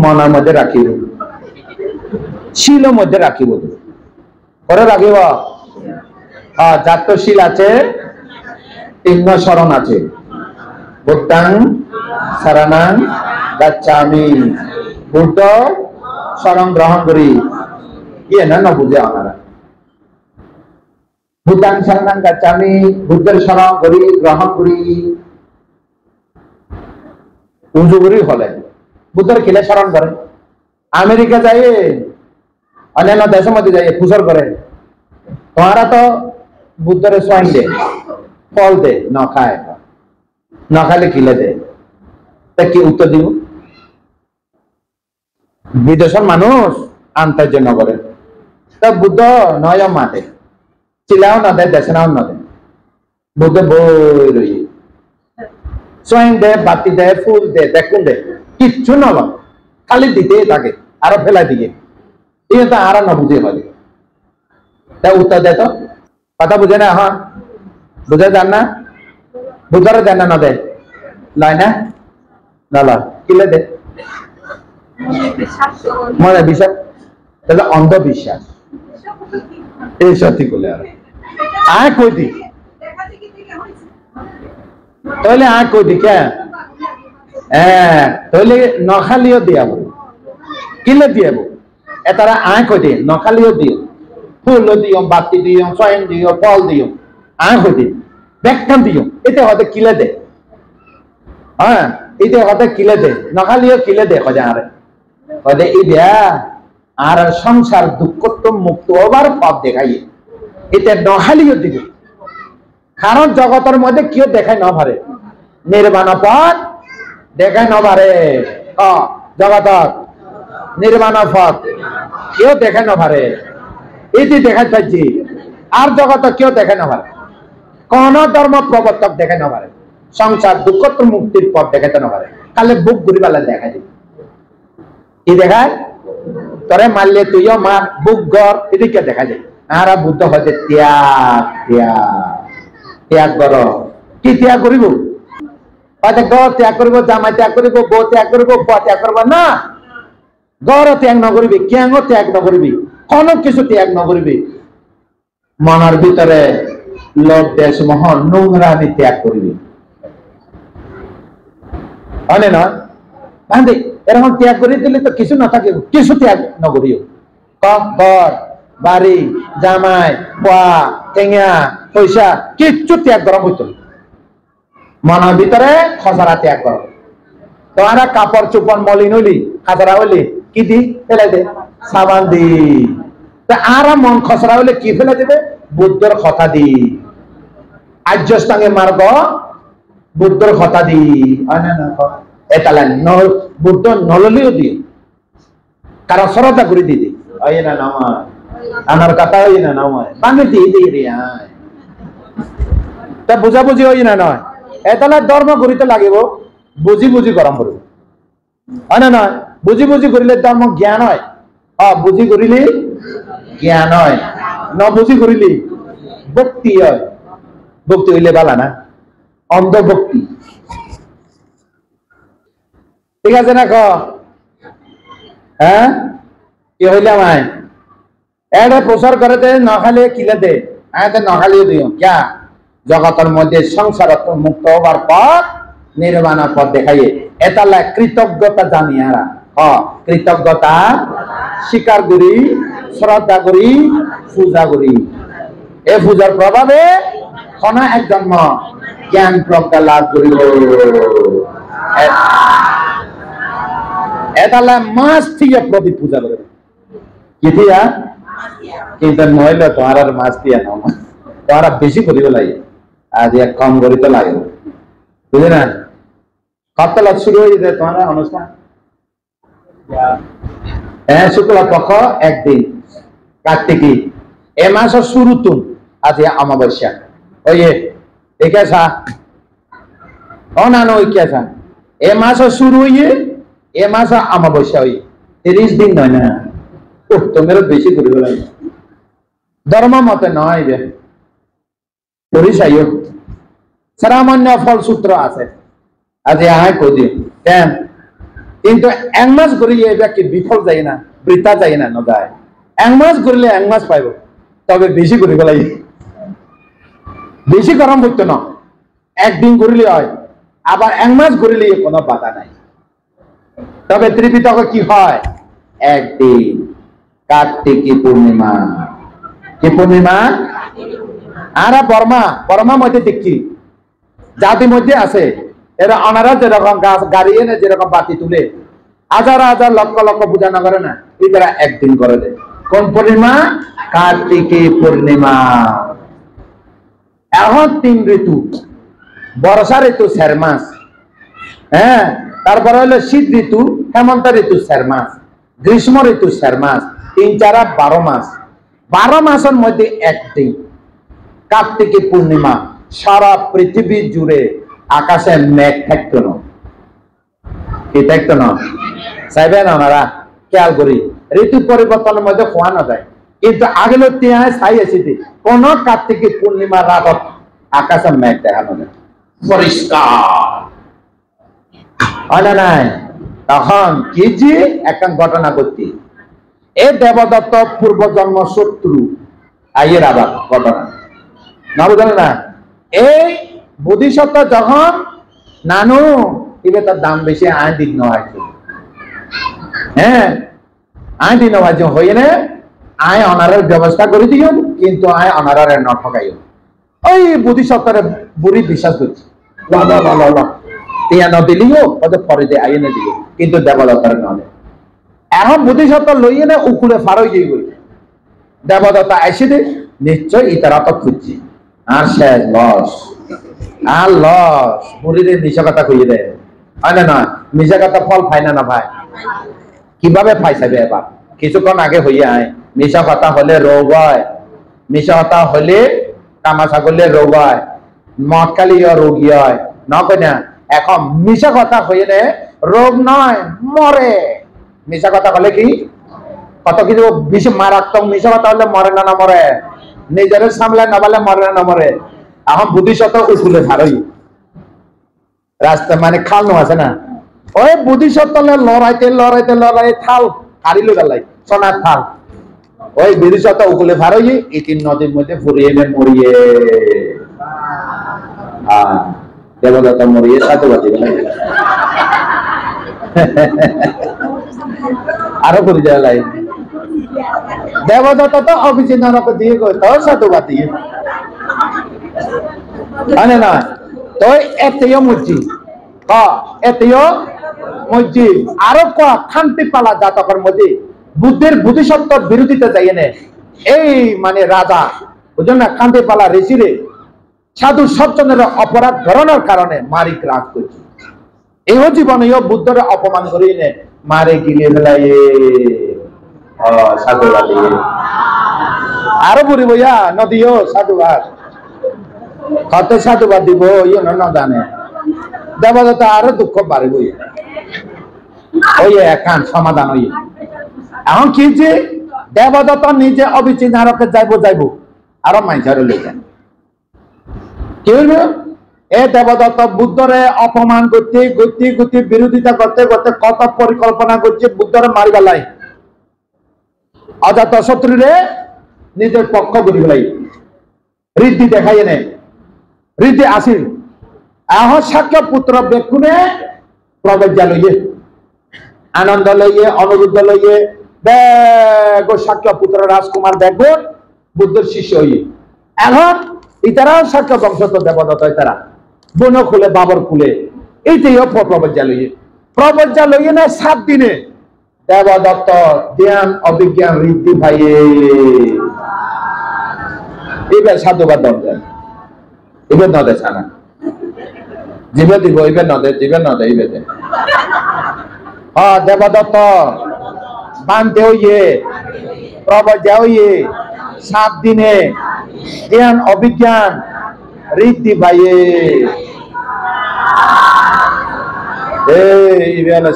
মনের মধ্যে রাখিব শিলের মধ্যে রাখিব করে রাখিব যাত শিল আছে 3 শরণ আছে বুদ্ধাং শরণাং গচ্ছামি বুদ্ধ শরণ গ্রহণ করি ইয়ে না বুঝে আপনারা বুদ্ধাং শরণাং গচ্ছামি বুদ্ধের শরণ করি গ্রহণ করি উজুগুরি হলে বুদ্ধর খিলে স্মরণ করে আমেরিকা যাই অন্যান্য দেশের মধ্যে যাই পুজোর করে তোমারা তো বুদ্ধরে সোয়াইন দে ফল দে ন খায় ন খাইলে খিলে দে তা কি উত্তর দিব বিদেশের মানুষ আন্তার জন্য করে তা বুদ্ধ নয় মাঠে চিলাও না দেয় দেশে নাও না দেয় বুদ্ধ বই রই সোয়াইন দে বাতি দে ফুল দে দেখুন দে কিচ্ছু নয় খালি দিতেই থাকে আরো ফেলাই দিকে এই তো আর না বুঝে হবে তা উত্তর দে তো কথা বুঝে না হ্যাঁ বুঝে যান না বুঝারে দেন না দে লাই না না লা কিলে দে মনে বিশ্বাস এটা অন্ধবিশ্বাস এই সত্যি বলে আর আয় কই দি তাহলে আয় কই দি কে হ্যাঁ তাহলে নখালিও দিয়াব কিলে দিয়াব এটারা আয় কই দি নখালিও দিও ফুল দিও বাতি দিও সয়ন দিও ফল দিও আয় কই দি ব্যাখ্যান দিও এতে হয়তো কিলে দে হ্যাঁ এতে হয়তো কিলে দে নখালিও কিলে দে কজা আরে কদে এই দেয়া আর সংসার দুঃখ তো মুক্ত হবার পথ দেখাই এটা নহালিও দিবে কারণ জগতের মধ্যে কেউ দেখায় না পারে নির্বাণ পথ দেখায় না পারে জগত নির্বাণ পথ কেউ দেখায় না পারে এটি দেখাই পাচ্ছি আর জগত কেউ দেখায় না পারে কোন ধর্ম প্রবর্তক দেখায় না পারে সংসার দুঃখ তো মুক্তির পথ দেখাতে না পারে কালে বুক ঘুরিবালা দেখা দিবে কি দেখায় তোরে মারলে তুইও মার বুক গর এদিকে দেখা যায় আর বুদ্ধ হচ্ছে ত্যাগ ত্যাগ ত্যাগ কর কি ত্যাগ করিব হয়তো গর ত্যাগ করিব জামাই ত্যাগ করিব বউ ত্যাগ করিব বুয়া ত্যাগ করব না গর ত্যাগ নকরিবি কেন ত্যাগ নকরিবি কোন কিছু ত্যাগ নকরিবি মনের ভিতরে লোভ দেশ মোহ নোংরামি ত্যাগ করিবি হয় না বান্ধে এরকম ত্যাগ করে দিলে তো কিছু না থাকে কিছু ত্যাগ নগরীয় ঘর বাড়ি জামাই পোয়া টেঙা পয়সা কিচ্ছু ত্যাগ করা হইতো মনের ভিতরে খসড়া ত্যাগ করা তোমারা কাপড় চোপড় মলিন হইলি খাসরা হইলি কি দি ফেলে দে সাবান দি আর মন খসরা হইলে কি ফেলে দেবে বুদ্ধর কথা দি আর্যস্তাঙ্গে মার্গ বুদ্ধর কথা দি এতালা বুদ্ধ নললিও দিও কারণ শ্রদ্ধা করে দিদি ওই না নামায় আমার কথা ওই না নামায় বাঙে দিয়ে দিয়ে রে তা বুঝাবুঝি ওই না নয় এতালা ধর্ম করিতে লাগিব বুঝি বুঝি গরম করব হয় না নয় বুঝি বুঝি করিলে ধর্ম জ্ঞান হয় বুঝি করিলে জ্ঞান হয় ন বুঝি করিলি ভক্তি হয় ভক্তি হইলে বালা না অন্ধ ভক্তি ঠিক আছে না হ্যাঁ কি হইলে আমায় এটা প্রচার করে দে নখালে কিলে দে হ্যাঁ নখালিও দিও ক্যা জগতের মধ্যে সংসার মুক্ত হবার পর নির্বাণ পথ দেখাইয়ে এতালা কৃতজ্ঞতা জানিয়ারা কৃতজ্ঞতা স্বীকার করি শ্রদ্ধা করি পূজা করি এ পূজার প্রভাবে খনা এক জন্ম জ্ঞান প্রজ্ঞা লাভ করিব এতালা মাস থেকে প্রতি পূজা করে কি দিয়া কিন্তু নইলে তোমার আর মাছ দিয়া নাও তোমারা বেশি করিব লাগে আজ এক কম করিতে লাগে বুঝলি না কতলা শুরু হয়ে যায় তোমার অনুষ্ঠান হ্যাঁ শুক্লা পক্ষ একদিন কার্তিকী এ মাসের শুরু তুম আজ অমাবস্যা ওই একেসা ও না ওই কেসা এ মাসের শুরু হইয়ে এ মাসে অমাবস্যা হই 30 দিন নয় না তোমার বেশি করিব লাগে ধর্ম মতে নয় যে পরিচয় সামান্য ফলসূত্র আছে আজ আয় কদি কেন কিন্তু এক মাস করিলে এই ব্যক্তি বিফল যায় না বৃথা যায় না নদায় এক মাস করিলে এক মাস পাইব তবে বেশি করিব লাগে বেশি গরম হইতো না একদিন করিলে হয় আবার এক মাস করিলে কোনো বাধা নাই তবে ত্রিপিটকে কি হয় একদিন কার্তিকী পূর্ণিমা কি পূর্ণিমা আর বর্মা মধ্যে দেখছি জাতি মধ্যে আছে এরা ওনারা যেরকম গাড়ি এনে যেরকম বাতি তুলে হাজার হাজার লক্ষ লক্ষ পূজা না করে না, এরা একদিন করে দেয়। কোন পূর্ণিমা? কার্তিকী পূর্ণিমা। এখন 3 ঋতু, বর্ষা ঋতু 4 মাস, হ্যাঁ, তারপরে হলো শীত ঋতু, হেমন্ত ঋতু 4 মাস, গ্রীষ্ম ঋতু 4 মাস, 3 4 8 12 মাস। 12 মাসের মধ্যে একদিন কার্তিকী পূর্ণিমা। সারা পৃথিবী জুড়ে আকাশে মেঘ থাকতো না, কি থাকতো না? চাইবেন ওনারা খেয়াল করি, ঋতু পরিবর্তনের মধ্যে খোয়া না যায়, কিন্তু আগে ছাই এসেছে কোন কার্তিকী পূর্ণিমার রাত আকাশে মেঘ দেখানো যায়, পরিষ্কার হয় না নাই? তখন কি যে একটা ঘটনা করতে, এ দেবদত্ত পূর্বজন্ম শত্রু আইয়ের আবার ঘটনা না, বুঝলেন না? এই বোধিসত্ত্ব যখন নানু এবার তার দাম বেশি আয় দিন নয়, হ্যাঁ আয় দিন হয়ে না, আয় অনারের ব্যবস্থা করে দিও, কিন্তু আয় অনারের ন ঠকাইও। ওই বোধিসত্ত্বের বুড়ি বিশ্বাস করছি, টিয়া নদিলিও ওদের পরে দিয়ে আইয়ে না দিও, কিন্তু দেবদত্তার নয়। এখন বোধিসত্ত্ব লইয়ে না উকুলে ফার হয়ে গই, দেবদত্তা এসে দে নিশ্চয় ইতারা তো খুঁজছি, আর শেষ লস, আর লস। বুড়িরে মিশা কথা কইয়ে দেয়, হয় না? নয় মিশা কথা ফল পায় না, না ভাই? কিভাবে পাইছাবে? এবার কিছুক্ষণ আগে হইয়া আয়, মিশা কথা হলে রোগ হয়, মিশা কথা হলে কামা ছাগলে রোগ হয়, মদ খালিও রোগী হয়, নয় না? এখন মিশা কথা হইয়ে নে রোগ নয়, মরে। মিশা কথা হলে কি কত কিছু বেশি মারাত্মক, মিশা কথা হলে মরে না, না মরে? নিজের সামলায় না বলে মরে না মরে? এখন বুদ্ধিসত্ত্ব উঠুলে ভারই রাস্তা মানে খাল আছে না, ওই বুদ্ধিসত্ত্ব লড়াইতে লড়াইতে লড়াই থাল হারিল গেলাই সোনার থাল, ওই বুদ্ধিসত্ত্ব উকুলে ভারই এই 3 নদীর মধ্যে ফুরিয়ে এলেন মরিয়ে। দেবদত্ত মরিয়ে সাধুবাদী আরো করি যায়, দেবদত্ত তো অভিজিৎ নরক দিয়ে তো সাধুবাদী হয় না? তো এতেও মসজিদ, এতেও মসজিদ আরো খান্তি পালা জাতকের মধ্যে বুদ্ধের বুদ্ধিসত্ত্বর বিরোধিতা যাই নে, এই মানে রাজা বুঝলেন না, খান্তি পালা ঋষিরে সাধু সজ্জনের অপরাধ ধরনের কারণে মারি রাগ করছে। এই জীবনেও বুদ্ধরে অপমান করি নে মারে গিলে ফেলাই সাধুবাদী। আরো বুড়ি বইয়া নদীও সাধুবাদ কত সাধুবাদ দিব ইয়ে না জানে, দেবদত্ত আরো দুঃখ বাড়িব, ওই একান সমাধান হই। এখন কি যে দেবদত্ত নিজে অবিচিত নারকে যাইব আরো মাইঝারে লেখেন কি হইল, এ দেবদত্ত বুদ্ধরে অপমান করতে করতে করতে বিরোধিতা করতে করতে কত পরিকল্পনা করছে বুদ্ধরে মারি গেলাই, অজাত শত্রুরে নিজের পক্ষ করি গেলাই, ঋদ্ধি দেখাই এনে ঋদ্ধি আসিল। এখন সাক্ষ্য পুত্র বেকুনে প্রবেজ্ঞা লইয়ে আনন্দ লইয়ে অনুরুদ্ধ লইয়ে বেগ সাক্ষ্য পুত্র রাজকুমার দেখবো বুদ্ধের শিষ্য হইয়ে। এখন ইতারাও সাক্ষ্য বংশত দেবদত্ত, তারা বন খুলে বাবর খুলে এইটাই প্রবজ্ঞা লইয়ে না 7 দিনে দেবদত্ত জ্ঞান অভিজ্ঞান ঋদ্ধি ভাইয়ে এবার সাধুবাদ দেন, এবার নদে ছানা জীবে দিব, এবার নদে জীবে নদে এবার দেবদত্ত বানতে হইয়ে প্রবজ্ঞা হইয়ে 7 দিনে জ্ঞান অভিজ্ঞান ঋদ্ধি ভাইয়ে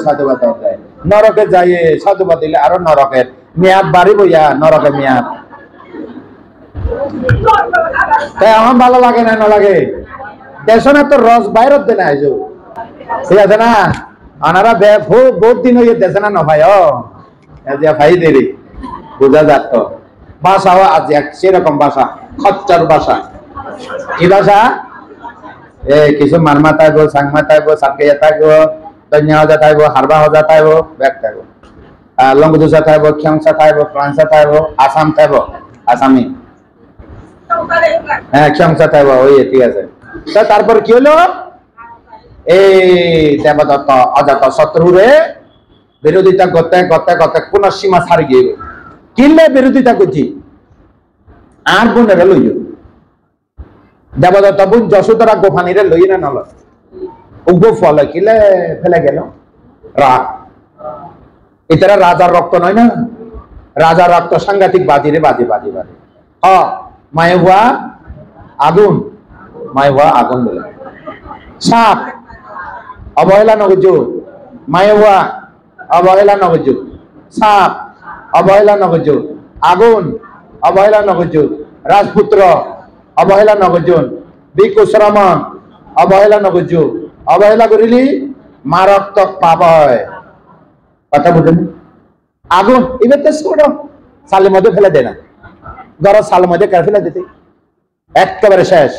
সাধুবাদ দেয়। নরকে যাইয়ে সাধুবাদ দিলে আরো নরকের মেয়াদ বাড়ি বইয়া, নরকের মেয়াদ তাই আমার ভালো লাগে না, না লাগে? দেশনে তো রস বাইরত দেনা আইজ, ঠিক আছে না? আনারা বহুত দিন হইয়ে দেশে না ভাই, ভাই দেরি বোঝা যাত ভাষাও আজ এক সেরকম ভাষা, খচ্চর ভাষা। কি ভাষা? কিছু মারমা থাকব, সাংমা থাকব, সাতকাইয়া থাকব, দৈন্য হজা থাকব, হারবা হজা থাকব, ব্যাগ থাকব, লংগুদুসা থাকব, খ্যাংসা থাকব, ফ্রান্সা থাকব, আসাম থাকব, আসামি, হ্যাঁ খ্যাংসা থাকব, ওই ঠিক আছে। তারপর কি হলো? এই দেবদত্ত অজাত শত্রুরে বিরোধিতা করতে করতে করতে কোন সীমা ছাড়ি গিয়ে কিনলে বিরোধিতা করছি আর বোনেরা লইল দেবদত্ত বোন যশোদরা গোফানিরে লই না নল উগ্র ফলে কিলে ফেলে গেল রাগ এটারা রাজার রক্ত নয় না রাজার রক্ত সাংঘাতিক বাজিরে বাজি বাজি বাজি মায়ে হওয়া আগুন মায়ে হওয়া আগুন বলে সাপ অবহেলা নগজ মায়ে হওয়া অবহেলা নগজ সাপ অবহেলা নগজ আগুন অবহেলা নগজ রাজপুত্র অবহেলা নগজন বিকুশ্রমণ অবহেলা নগজ অবহেলা করিলি মারাত্মক পাপ হয় কথা বুঝেন আগুন এবার তো ছোট সালের মধ্যে ফেলে দেয় না গরজ সালের মধ্যে ফেলে দিতে একেবারে শেষ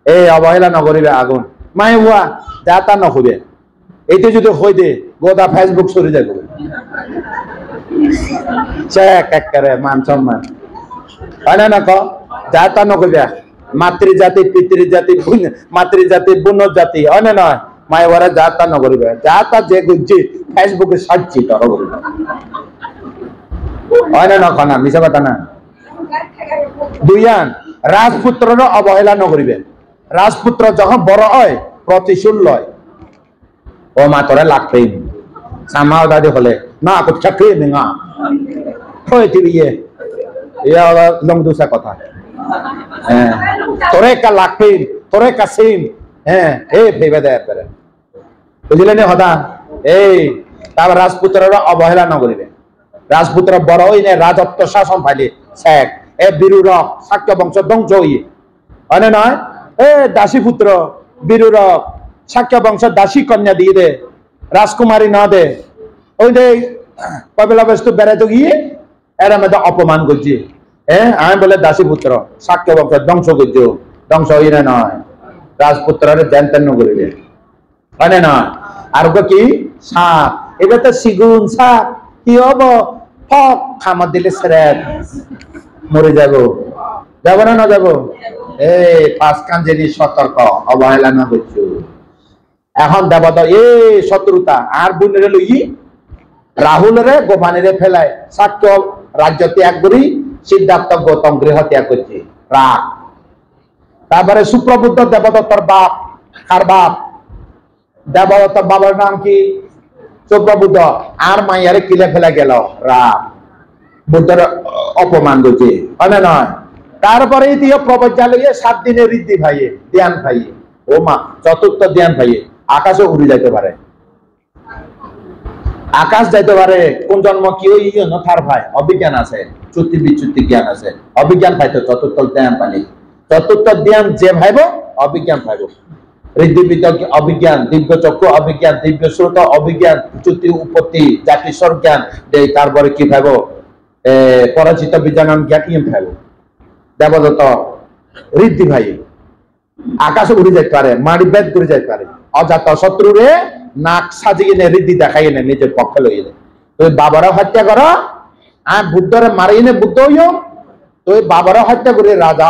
এই অবহেলা নগরীবে আগুন মায়ে হওয়া যা তা নহবে এইতে যদি হই দে গোদা ফেসবুক সরে যাবে চেক একেবারে মান সম্মান হয় না ক যা তা নহবে মাতৃজাতি পিতৃজাতি মাতৃজাতি বুনো জাতি হয় না নয় মায়ে ওরা যা তা নগরিবে যা তা যে গুজি ফেসবুকে সার্চি তর করিবে হয় না না মিছা কথা না দুইয়ান রাজপুত্রর অবহেলা নগরিবে রাজপুত্র যখন বড় হয় প্রতিশোধ লয় ও মা তোরে লাগবেই সামাও দাদি হলে না কো চাকরি নেঙা হয়ে দিবিয়ে ইয়া লং দুসা কথা হ্যাঁ তোরে কা লাগবেই তোরে কা সিম হ্যাঁ এই ভেবে দেয় পরে বুঝলেন হদা এই তারপর রাজপুত্ররা অবহেলা নগরিবে রাজপুত্র বড় হই না রাজত্ব শাসন ফাইলে শেখ এ বীরুর শাক্য বংশ ধ্বংস হই হয় নয় এ দাসী পুত্র বীরুর শাক্য বংশ দাসী কন্যা দিয়ে দে রাজকুমারী না দে ওই দে কবেলা বস্তু বেড়াতে গিয়ে এর মধ্যে অপমান করছি হ্যাঁ আমি বলে দাসী পুত্র শাক্য বংশ ধ্বংস করছো ধ্বংস হই না নয় রাজপুত্রের ধ্যান তেন করিবে হয় না আর কি সাপ এটা তো সিগুন সাপ কি হব ফক খামত দিলে সেরেট মরে যাবো যাবো না যাবো এই পাঁচখান জিনিস সতর্ক অবহেলা না হচ্ছে এখন দেবত এই শত্রুতা আর বোনের লই রাহুল রে গোপানিরে ফেলায় সাক্ষ্য রাজ্য ত্যাগ করি সিদ্ধার্থ গৌতম গৃহ ত্যাগ করছে রাগ তারপরে সুপ্রবুদ্ধ দেবদত্তর বাপ আর বাপ দেবদত্তর বাবার নাম কি সুপ্রবুদ্ধ আর মাইয়ারে কিলে ফেলে গেল রাগ বুদ্ধর অপমান করছে হয় নয় তারপরে দিয়ে প্রবজ্জা লইয়ে 7 দিনে ঋদ্ধি ভাইয়ে ধ্যান ভাইয়ে ও মা চতুর্থ ধ্যান ভাইয়ে আকাশে উড়ে যাইতে পারে আকাশ যাইতে পারে কোন জন্ম কি ওই তার ভাই অভিজ্ঞান আছে চুক্তি বিচ্যুতি জ্ঞান আছে অভিজ্ঞান পাইতো চতুর্থ ধ্যান পানি চতুর্থ ধ্যান যে ভাইব অভিজ্ঞান পাইব ঋদ্ধিবিদ অভিজ্ঞান দিব্য চক্ষু অভিজ্ঞান দিব্য শ্রোত অভিজ্ঞান চুক্তি উপত্তি জাতিস্বর জ্ঞান তারপরে কি ভাইব পরাজিত বিজ্ঞান জ্ঞান ইম ভাইব দেবদত্ত ঋদ্ধি ভাই আকাশে উড়ে যাইতে পারে মাড়ি বেদ করে যাইতে পারে অজাত শত্রুরে নাক সাজিয়ে নে ঋদ্ধি দেখাই নে নিজের পক্ষে লইয়ে নে তুই বাবারা হত্যা কর আর বুদ্ধরে মারিয়ে নে বুদ্ধ হইও তুই বাবারা হত্যা করে রাজা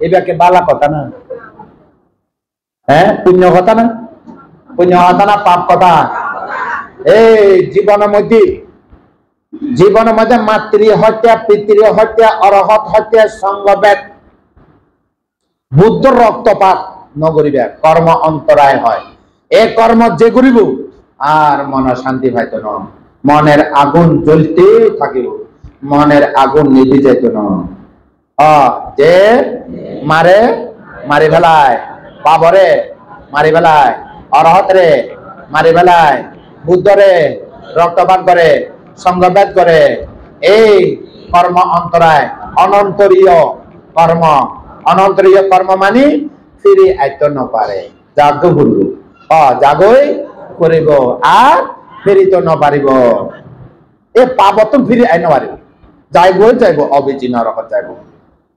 এবাকে বালা কথা না হ্যাঁ পুণ্য কথা না পুণ্য কথা না পাপ কথা এই জীবনের মধ্যে মাতৃ হত্যা পিতৃ হত্যা অরহত হত্যা সঙ্গবেদ বুদ্ধ রক্তপাত নগরিবে কর্ম অন্তরায় হয় এ কর্ম যে করিব আর মন শান্তি পাইত ন মনের আগুন জ্বলতে থাকিব মনের আগুন নিভে যাইত ন যে মারে মারি ফেলায় বাবরে মারি ফেলায় অরহত রে মারি ফেলায় বুদ্ধ রে রক্তপাত করে সঙ্গবেদ করে এই কর্ম অন্তরায় অনন্তরীয় কর্ম মানে ফিরে আইতে ন পারে যাগ করব যাগই করিব আর ফিরিত ন পারিব এ পাবতন ফিরে আই ন পারিব যাইব অবিচি নরকত যাইব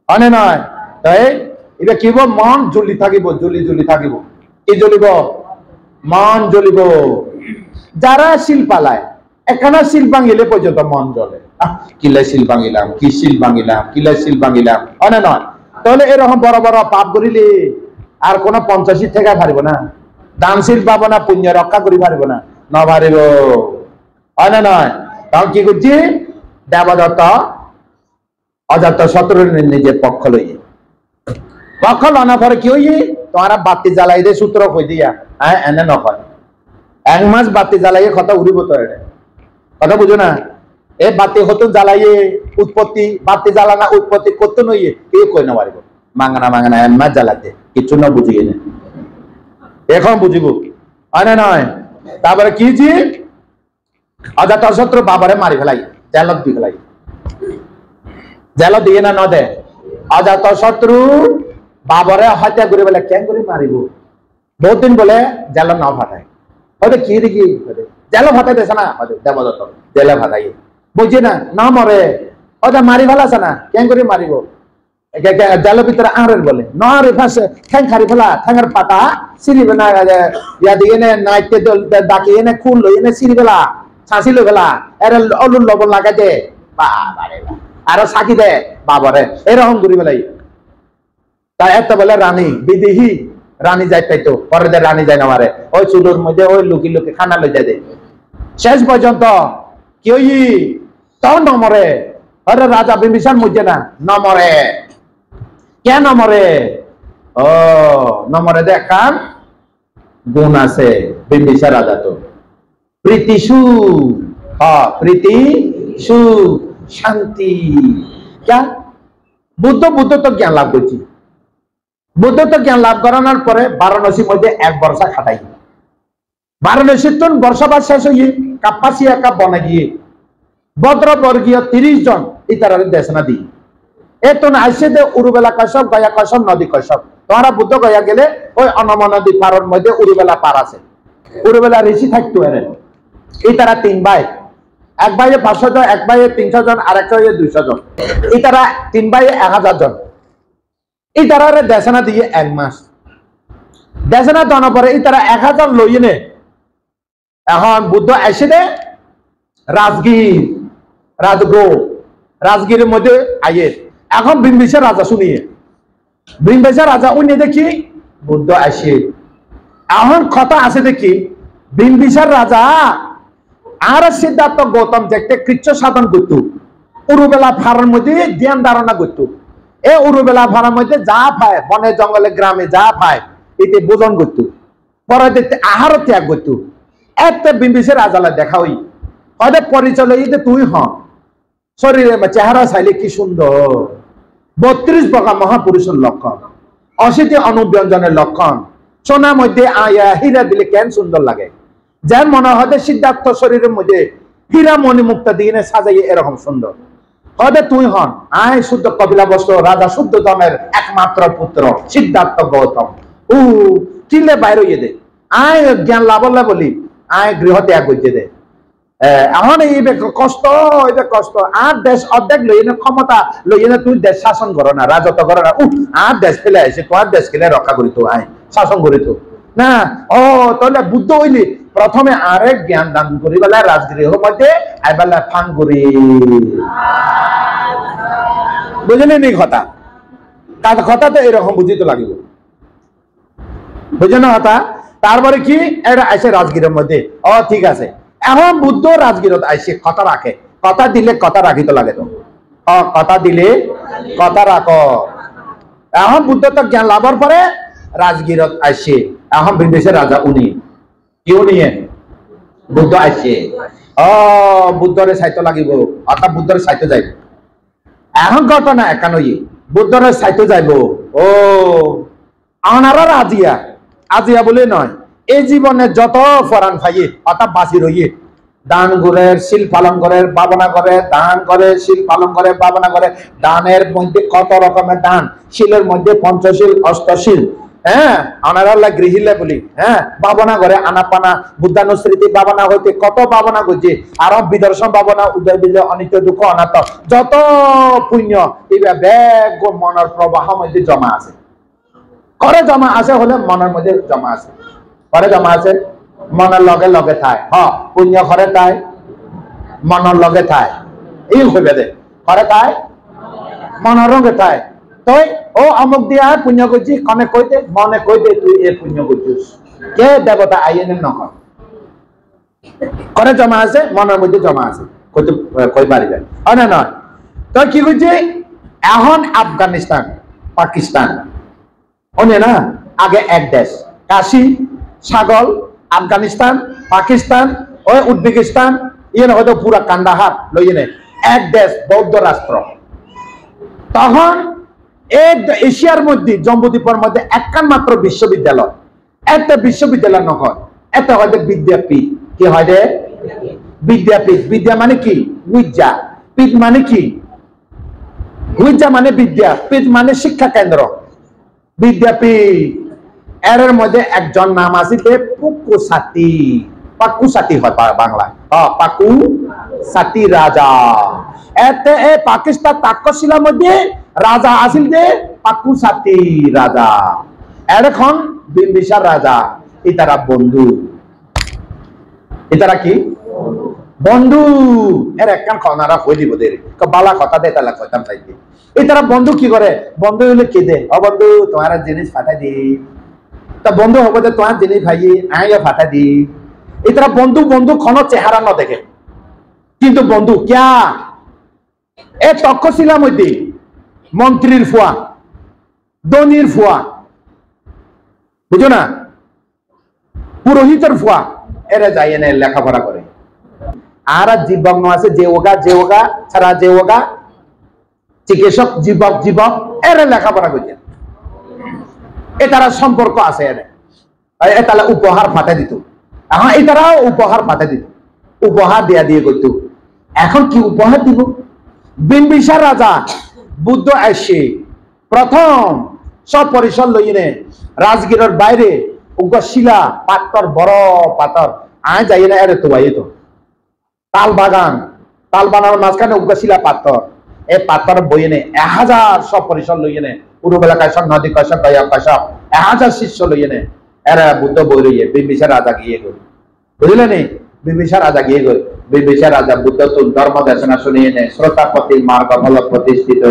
হয় নয় তাই এটা কি মন জ্বলি থাকিব জ্বলি থাকিব কি জ্বলিব মন জ্বলিব যারা শিল পালায় এখানে শিল ভাঙিলে পর্যন্ত মন জ্বলে কিলাই শিল ভাঙিলাম কি শিল ভাঙিলাম কিলাই শিল ভাঙিলাম হয় নয় তাহলে এরকম বড় বড় পাপ করিলে আর কোন 85 থেকে পারিব না দানশীল পাব না, পুণ্য রক্ষা করি পারিব না, নপারিব, হয় না নয়? তখন কি করছি? দেবদত্ত অজাত শত্রুর নিজের পক্ষ লইয়ে, পক্ষ লনা পরে কি হইয়ে তোমারা বাতি জ্বালাই দে সূত্র কই দিয়া, হ্যাঁ এনে নকয় 1 মাস বাতি জ্বালাইয়ে কথা উড়িব তো, এটা কথা বুঝো না? এ বাতি হতো জ্বালাইয়ে উৎপত্তি, বাতি জ্বালানা উৎপত্তি করতে নইয়ে কেউ কই না পারিব, মাঙ্গানা 1 মাস জ্বালাতে কিছু না বুঝিয়ে না, এখন বুঝিব, হয় না নয়? তারপরে কি জি অজাত শত্রু বাবারে মারি ফেলাই, জেলত দি ফেলাই, জেলত দিয়ে না নদে, অজাত শত্রু বাবারে হত্যা করে বলে কেন করে মারিব, বহুত দিন বলে জেল না ফাটায়, হয়তো কি দেখি জেল ফাটাই দেছে না, দেবদত্ত জেলে ফাটাই বুঝি না মরে, হয়তো মারি ফেলাছে না, কেন করে মারিব, জেলের ভিতরে আঁড়ের বলে নরে ফাঁসে ঠ্যাং খারি ফেলা, ঠ্যাঙের পাতা সিঁড়ি না ইয়া দিয়ে এনে নাইতে ডাকি এনে খুল লই এনে সিঁড়ি ফেলা, ছাঁচি লই ফেলা, এর অলুন লবণ লাগাই দে, বাবারে আরো সাকি দে বাবারে, এরকম ঘুরি ফেলাই। তাই এত বলে রানী বিদেহী, রানী যাই পাইতো, পরে রানী যায় না মারে, ওই চুলোর মধ্যে ওই লুকি লুকি খানা লই যায় দে, শেষ পর্যন্ত কি ওই তাও নমরে, আরে রাজা বিম্বিসার মধ্যে না নমরে, কেন নমরে? ও নমরে দেখান গুণ আছে বিম্বিসার রাজা তো, প্রীতি সুখ, প্রীতি সুখ শান্তি, क्या বুদ্ধ তো জ্ঞান লাভ করছি, বুদ্ধ তো জ্ঞান লাভ করানোর পরে বারাণসীর মধ্যে 1 বর্ষা খাটাই, বারাণসীর তো বর্ষাবাস শেষ হয়ে কাপাসিয়া কাপ বনে গিয়ে ভদ্রবর্গীয় 30 জন ইতারা দেশনা দি এত না আসে দে উরুবেলা কশ্যপ গয়া কশ্যপ নদী কশ্যপ, তোমরা বুদ্ধ গয়া গেলে ওই অনম নদী পারের মধ্যে উরুবেলা পার আছে, উরুবেলা ঋষি থাকতো এর, ইতারা 3 ভাই, 1 ভাইয়ে 500 জন, 1 ভাইয়ে 300 জন, আর 1 ভাইয়ে 200 জন, ইতারা 3 ভাইয়ে 1000 জন, ইতারা দেশনা দিয়ে 1 মাস দেশনা দেওয়ার পরে ইতারা 1000 লইয়ে নে, এখন বুদ্ধ এসে দে রাজগীরের মধ্যে আইয়ে, এখন বিম্বিসার রাজা শুনিয়ে, বিম্বিসার রাজা উনি দেখি বুদ্ধ আসে, এখন কথা আছে দেখি বিম্বিসার রাজা আর সিদ্ধার্থ গৌতম দেখতে কৃচ্ছ সাধন করতো, উরুবেলা ফাড়ার মধ্যে ধ্যান ধারণা করতো, এ উরুবেলা ফাড়ার মধ্যে যা পায় বনে জঙ্গলে গ্রামে যা পায় এতে বোজন করতো, পরে দেখতে আহার ত্যাগ করতো, এত বিম্বিসার রাজালা দেখা হই হয়তো পরিচয় লইতে তুই শরীরে চেহারা চাইলে কি সুন্দর, 32 প্রকার মহাপুরুষের লক্ষণ, 80টি অনুব্যঞ্জনের লক্ষণ, সোনার মধ্যে আয়া হীরা দিলে কেন সুন্দর লাগে, যার মনে হয় সিদ্ধার্থ শরীরের মধ্যে হীরা মণি মুক্তা দিয়ে সাজাইয়ে এরকম সুন্দর, হয়তো তুই আয় শুদ্ধ কপিলা বস্তু রাজা শুদ্ধ দমের একমাত্র পুত্র সিদ্ধার্থ গৌতম, চিনলে বাইরে ইয়ে দে, আয় জ্ঞান লাভ বলি আয় গৃহ ত্যাগ করছে দে, এখন এই কষ্ট কষ্ট, আর দেশ অর্ধেক লই না ক্ষমতা লই না তুই দেশ শাসন করো না, রাজত্ব করো না, আর দেশ ফেলে আসে তোমার দেশ খেলে রক্ষা করি তো, আয় শাসন করি তো না, ও তাহলে বুদ্ধ হইলি প্রথমে আরেক জ্ঞান দান করি বেলা রাজগৃহ মধ্যে আইবেলা ফাং করি, বুঝলেন এই কথা, তার কথা তো এরকম বুঝিতে লাগিব, বুঝলেন কথা। তারপরে কি এটা আসে রাজগৃহের মধ্যে, ও ঠিক আছে, এখন বুদ্ধ রাজগৃহত আইসে কথা রাখে, কথা দিলে কথা রাখিতে লাগে তো, কথা দিলে কথা রাখো, এখন বুদ্ধ তো জ্ঞান লাভের পরে রাজগৃহত আইসে, এখন বিদেশের রাজা উনি কেউ নিয়ে বুদ্ধ আইসে, বুদ্ধরে সাহিত্য লাগিব, অর্থাৎ বুদ্ধরে সাহিত্য যাইব, এখন ঘটনা একান বুদ্ধরে সাহিত্য যাইব, ও আনারা আজিয়া বলে নয়, এই জীবনে যত ফরান খাইয়ে অর্থাৎ বাঁচি রইয়ে দান করে শিল পালন করে ভাবনা করে, দান করে শিল পালন করে ভাবনা করে, দানের মধ্যে কত রকমের দান, শিলের মধ্যে পঞ্চশীল অষ্টশীল, হ্যাঁ আনারা গৃহিলে বলি, হ্যাঁ ভাবনা করে আনাপানা বুদ্ধানুস্মৃতি ভাবনা হইতে কত ভাবনা করছে, আরো বিদর্শন ভাবনা উদয় বিজয় অনিত্য দুঃখ অনাথ যত পুণ্য এইবার ব্যাগ মনের প্রবাহ মধ্যে জমা আছে, করে জমা আছে হলে মনের মধ্যে জমা আছে, করে জমা আছে মনের লগে লগে থায়, পুণ্য করে তাই মনের লগে থায়, এই হইবে দে করে তাই মনের রঙে থায়, তুই ও অমুক দিয়া পুণ্য করছিস কনে কই দে, মনে কই দে তুই এ পুণ্য করছিস, কে দেবতা আইনে নকয় করে জমা আছে মনের মধ্যে জমা আছে কইতে কই পারিবে না নয় তো কি কইছে এখন আফগানিস্তান পাকিস্তান ওনে না আগে এক দেশ কাশী ছাগল আফগানিস্তান পাকিস্তান ওই উজবেকিস্তান ইয়ে হয়তো পুরা কান্দাহার লইনে এক দেশ বৌদ্ধ রাষ্ট্র তখন এই এশিয়ার মধ্যে জম্বুদ্বীপের মধ্যে একখান মাত্র বিশ্ববিদ্যালয় একটা বিশ্ববিদ্যালয় নয় এটা হয়তো বিদ্যাপীঠ কি হয় রে বিদ্যাপীঠ বিদ্যা মানে কি উইজ্জা পীঠ মানে কি উইজ্জা মানে বিদ্যা পীঠ মানে শিক্ষা কেন্দ্র বিদ্যাপীঠ এর মধ্যে একজন নাম আছে পুকুসাতি পাকুসাতি হয় বাংলায় পাকুসাতি রাজা এতে এই পাকিস্তান তাক্ষশিলার মধ্যে রাজা আছিল যে পাকুসাতি রাজা এখন বিম্বিসার রাজা ইতারা বন্ধু ইতারা কি বন্ধু এর একখান খনারা হই দিব দের বালা কথা দে তালা কইতাম চাইতে ইতারা বন্ধু কি করে বন্ধু হইলে কি দে ও বন্ধু তোমার জিনিস ফাটা দি তা বন্ধু হবে যে তোমার জিনিস ভাই আইয়া ফাটা দি ইতারা বন্ধু বন্ধু খন চেহারা ন দেখে কিন্তু বন্ধু ক্যা এ তক্ষশিলার মধ্যে মন্ত্রীর ফুয়া ধনির ফুয়া বুঝো না পুরোহিতের ফুয়া এরা যাই এনে লেখাপড়া করে আর জীবক আছে যে ওগা ছাড়া যে ওগা চিকিৎসক জীবক এরা লেখাপড়া করছে এ তারা সম্পর্ক আছে এনে তাহলে উপহার ফাটে দিত এখন এটারাও উপহার ফাটে দিত উপহার দিয়া দিয়ে করত এখন কি উপহার দিব বিম্বিসার রাজা বুদ্ধ আসে প্রথম সব পরিসর লইনে রাজগীরের বাইরে শিলা পাথর বড় পাথর আয় যাই না এর তো তাল বাগানের মাঝখানে শিলা পাথর এই পাথর বইয়ে 1000 সব পরিসর লইয়ে পুরোবেলা কাশক নদী কাশক কাশক 1000 শিষ্য লইয়ে এরা বুদ্ধ বই রইয়ে বিম্বিসার রাজা গিয়ে গেল বুঝলেন বিম্বিসার রাজা গিয়ে গেল বিম্বিসার রাজা বুদ্ধ তো ধর্ম দেশনা শুনিয়ে নে শ্রোতাপতি মার্গ ফল প্রতিষ্ঠিত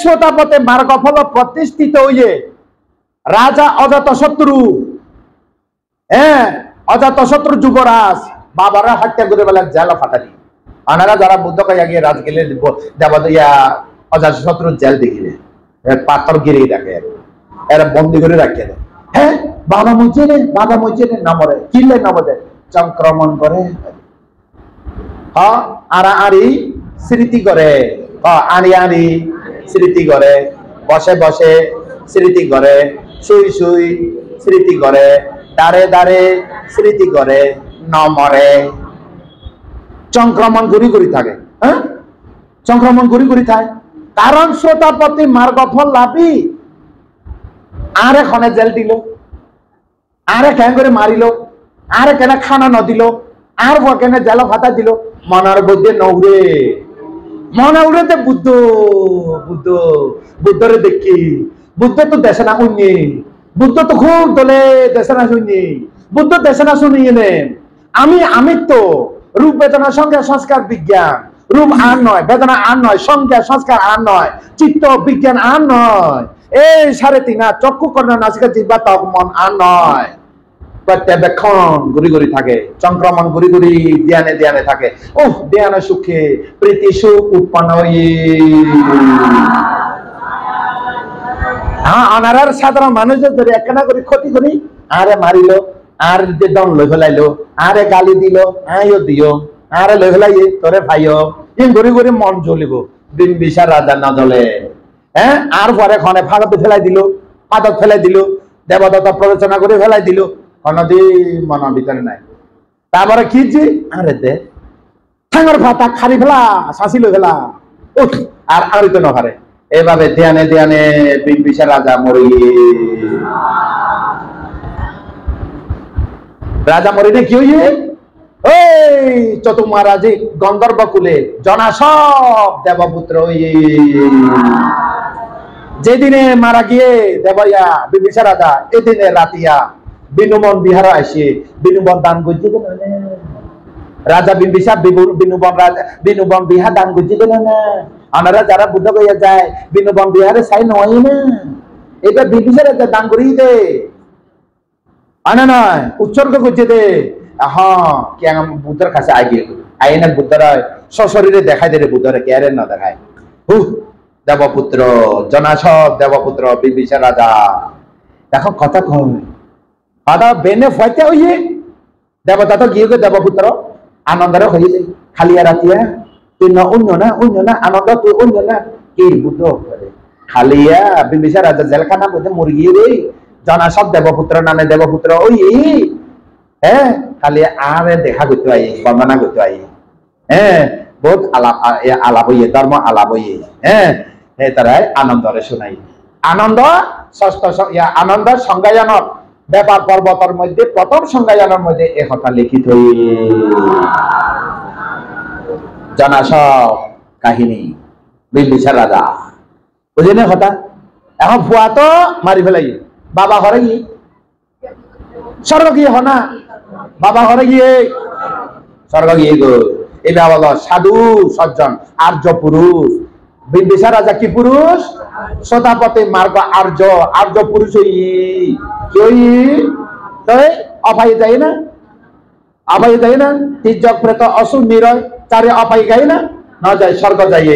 শ্রোতাপথে মার্গ ফল প্রতিষ্ঠিত হইয়ে রাজা অজাতশত্রু অজাতশত্রু যুবরাজ বাবারা হত্যা করে বেলা জেল ফাটালি আনারা যারা বুদ্ধ কাইয়া গিয়ে রাজ গেলে দেবদয়া অজাতশত্রু জেল দেখিলে পাথর গিরে রাখে এরা বন্দি করে রাখে হ্যাঁ বাবা মজে না মরে কিলে না মরে সংক্রমণ করে আরি স্মৃতি করে আনি স্মৃতি করে বসে স্মৃতি করে শুই স্মৃতি করে দাঁড়ে স্মৃতি করে ন মরে সংক্রমণ ঘুরি থাকে হ্যাঁ সংক্রমণ ঘুরি থাকে কারণ শ্রোতাপতি মার্গ ফল লাভি আর এখানে জেল দিল আর কেন করে মারিল আর কেন খানা ন দিল আর কেন জেল ফাটা দিল মনার মধ্যে নৌরে মনে উড়েতে বুদ্ধরে দেখি বুদ্ধ তো দেশে না শুনি বুদ্ধ তো খুব দলে দেশে না শুনি বুদ্ধ দেশে না শুনিয়ে নে আমি তো রূপ বেদনা সংজ্ঞা সংস্কার বিজ্ঞান রূপ আর নয় বেদনা আর নয় সংজ্ঞা সংস্কার আর নয় চিত্ত বিজ্ঞান আর নয় এই 3.5 চক্ষু কর্ণ নাসিকা জিহ্বা ত্বক মন আর নয় প্রত্যবেক্ষণ ঘুরি থাকে সংক্রমণ ঘুরি ধ্যানে থাকে ধ্যান সুখে প্রীতি সুখ উৎপন্ন আনারার সাধারণ মানুষদের ধরে একখানা করে ক্ষতি করি আরে মারিল আর যে দম লই ফেলাইলো আরে গালি দিল আইও দিও আরে লই ফেলাইয়ে তোরে ভাইও ঘুরি মন জ্বলিব বিম্বিসার রাজা না জ্বলে হ্যাঁ আর পরে ক্ষণে ফাঁদতে ফেলাই দিল ফাঁদক ফেলাই দিল দেবদত্তা প্ররোচনা করে ফেলাই দিল কোনদিন মনের ভিতরে নাই তারপরে কি আরে দে ঠাঙর ফাতা খারি ফেলা শাসি লই ফেলা আর আরিত নহারে এভাবে ধ্যানে বিম্বিসার রাজা মরে রাজা মরিনে কি হইয়ে ওই চতু মহারাজে গন্ধর্ব কুলে জনা সব দেবপুত্র যেদিনে মারা গিয়ে দেবয়া বিম্বিসার রাজা এদিনে রাতিয়া বিনুবন বিহার আসে বিনুবন দান গুজি দিল রাজা বিম্বিসার বিনুবন বিহার দান গুজি দিল না আনারা যারা বুদ্ধ কইয়া যায় বিনোবন বিহারে সাই নয় না, এটা বিবিসের একটা দান করিয়ে দে আনা নয় উৎসর্গ করছে দে। হ্যাঁ কি বুদ্ধের কাছে আগে আইনে বুদ্ধরা সশরীরে দেখাই দে রে, বুদ্ধরা কে না দেখায়। দেবপুত্র জনাসব দেবপুত্র বিভীষণ রাজা দেখো কথা কম কথা বেনে ফয়তে হইয়ে দেবতা তো গিয়ে দেবপুত্র আনন্দরে হয়ে যায় খালিয়া রাতিয়া তুই না অন্য না আনন্দ তুই অন্য না কি বুদ্ধ করে খালিয়া বিভীষণ রাজা জেলখানা মধ্যে মরে গিয়ে রে জনাসব দেবপুত্র নামে দেবপুত্র ওই হ্যাঁ খালিয়া আরে দেখা করতে আই বর্ণনা করতে আই হ্যাঁ বহুত আলাপ হইয়ে ধর্ম আলাপ হইয়ে হ্যাঁ তারাই আনন্দরে শোনাই। আনন্দ ষষ্ঠ আনন্দ সংজ্ঞায়নক ব্যাপার পর্বতের মধ্যে প্রথম সংজ্ঞায়নের মধ্যে এ কথা লিখিত জনাসব কাহিনী বিভীষণ রাজা বুঝলি না কথা। এখন ফুয়া তো মারি ফেলাই বাবা ঘরে গিয়ে স্বর্গ গিয়ে হনা বাবা ঘরে গিয়ে স্বর্গ গিয়ে গো এটা বলো সাধু সজ্জন আর্য পুরুষ। বিম্বিসার রাজা কি পুরুষ? শতাপতি মার্গ আর্য আর্য পুরুষ অপাই যায় না অপাই যায় না তির্যক প্রেত অসুর নিরয় চারে অপাই গাই না না যায় স্বর্গ যাই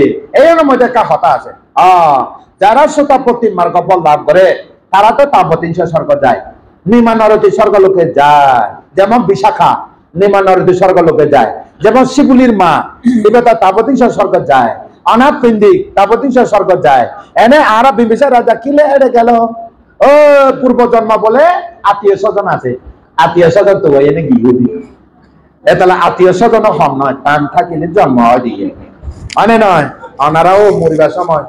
এই মধ্যে একটা কথা আছে। যারা শতাপতি মার্গ ফল লাভ করে তারা তো তাপতিংশ স্বর্গ যায়, নিমানরতি স্বর্গলোকে যায়, যেমন বিশাখা নিমানরতি স্বর্গলোকে যায়, যেমন শিবুলির মা এটা তাপতিংশ স্বর্গ যায়, অনাথ পিণ্ডিক তাপতিংশ স্বর্গ যায়। এনে আর বিম্বিসার রাজা কিলে এড়ে গেল ও পূর্ব জন্ম বলে আত্মীয় স্বজন আছে, আত্মীয় স্বজন তো এনে গিয়ে তাহলে আত্মীয় স্বজন হম নয় টান থাকিলে জন্ম দিয়ে মানে নয় ওনারাও মরিবার সময়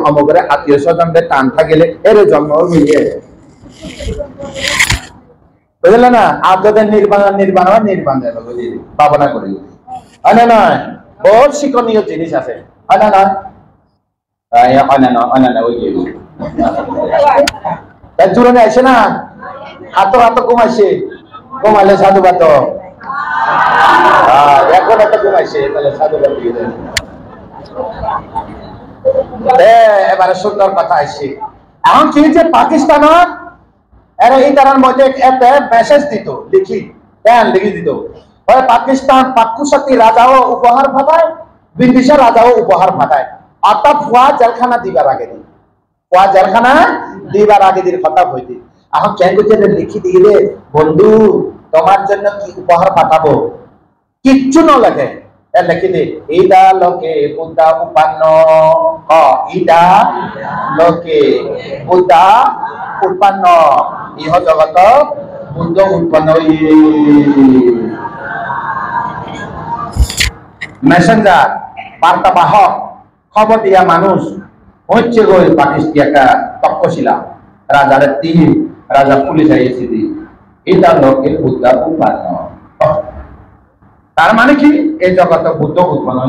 অমগরে আত্মীয় স্বজনদের টান থাকিলে এর জন্ম মিলিয়ে বুঝলে না। আপনাদের নির্বাণ ভাবনা করি হয় নয় বহুত শিক্ষণীয় জিনিস আছে হয় না নয় জুড়ে আসে না হাত ঘুমাইছে ঘুমাইলে সাধু বাত এখন একটা ঘুমাইছে তাহলে সাধু বাত এবারে সুন্দর কথা আসছে। এখন কি যে পাকিস্তানত এরা এই তারার মধ্যে একটা মেসেজ দিত লিখি দিত পাকিস্তান পাকুশাতি রাজাও উপহার পাঠায় বিম্বিসার রাজাও উপহার পাঠায় অর্থাৎ ফুয়া জেলখানা দিবার আগে দিন ফুয়া জেলখানা দিবার আগে দিন কথা হইতে এখন কেন করছে লিখি দিয়ে বন্ধু তোমার জন্য কি উপহার পাঠাবো কিচ্ছু ন লেখে লিখি দে ইদা লোকে বুদ্ধা উপান্ন ইদা লোকে বুদ্ধা উৎপন্ন ইহ জগত বুদ্ধ উৎপন্ন মেসেঞ্জার বার্তাবাহক খবর দিয়া মানুষ হচ্ছে গই পাকিস্তান একটা তক্ষশিলা রাজার তিনি রাজা পুলিশ আইয়েছে এটা লোকে বুদ্ধ উৎপন্ন তার মানে কি এই জগত বুদ্ধ উৎপন্ন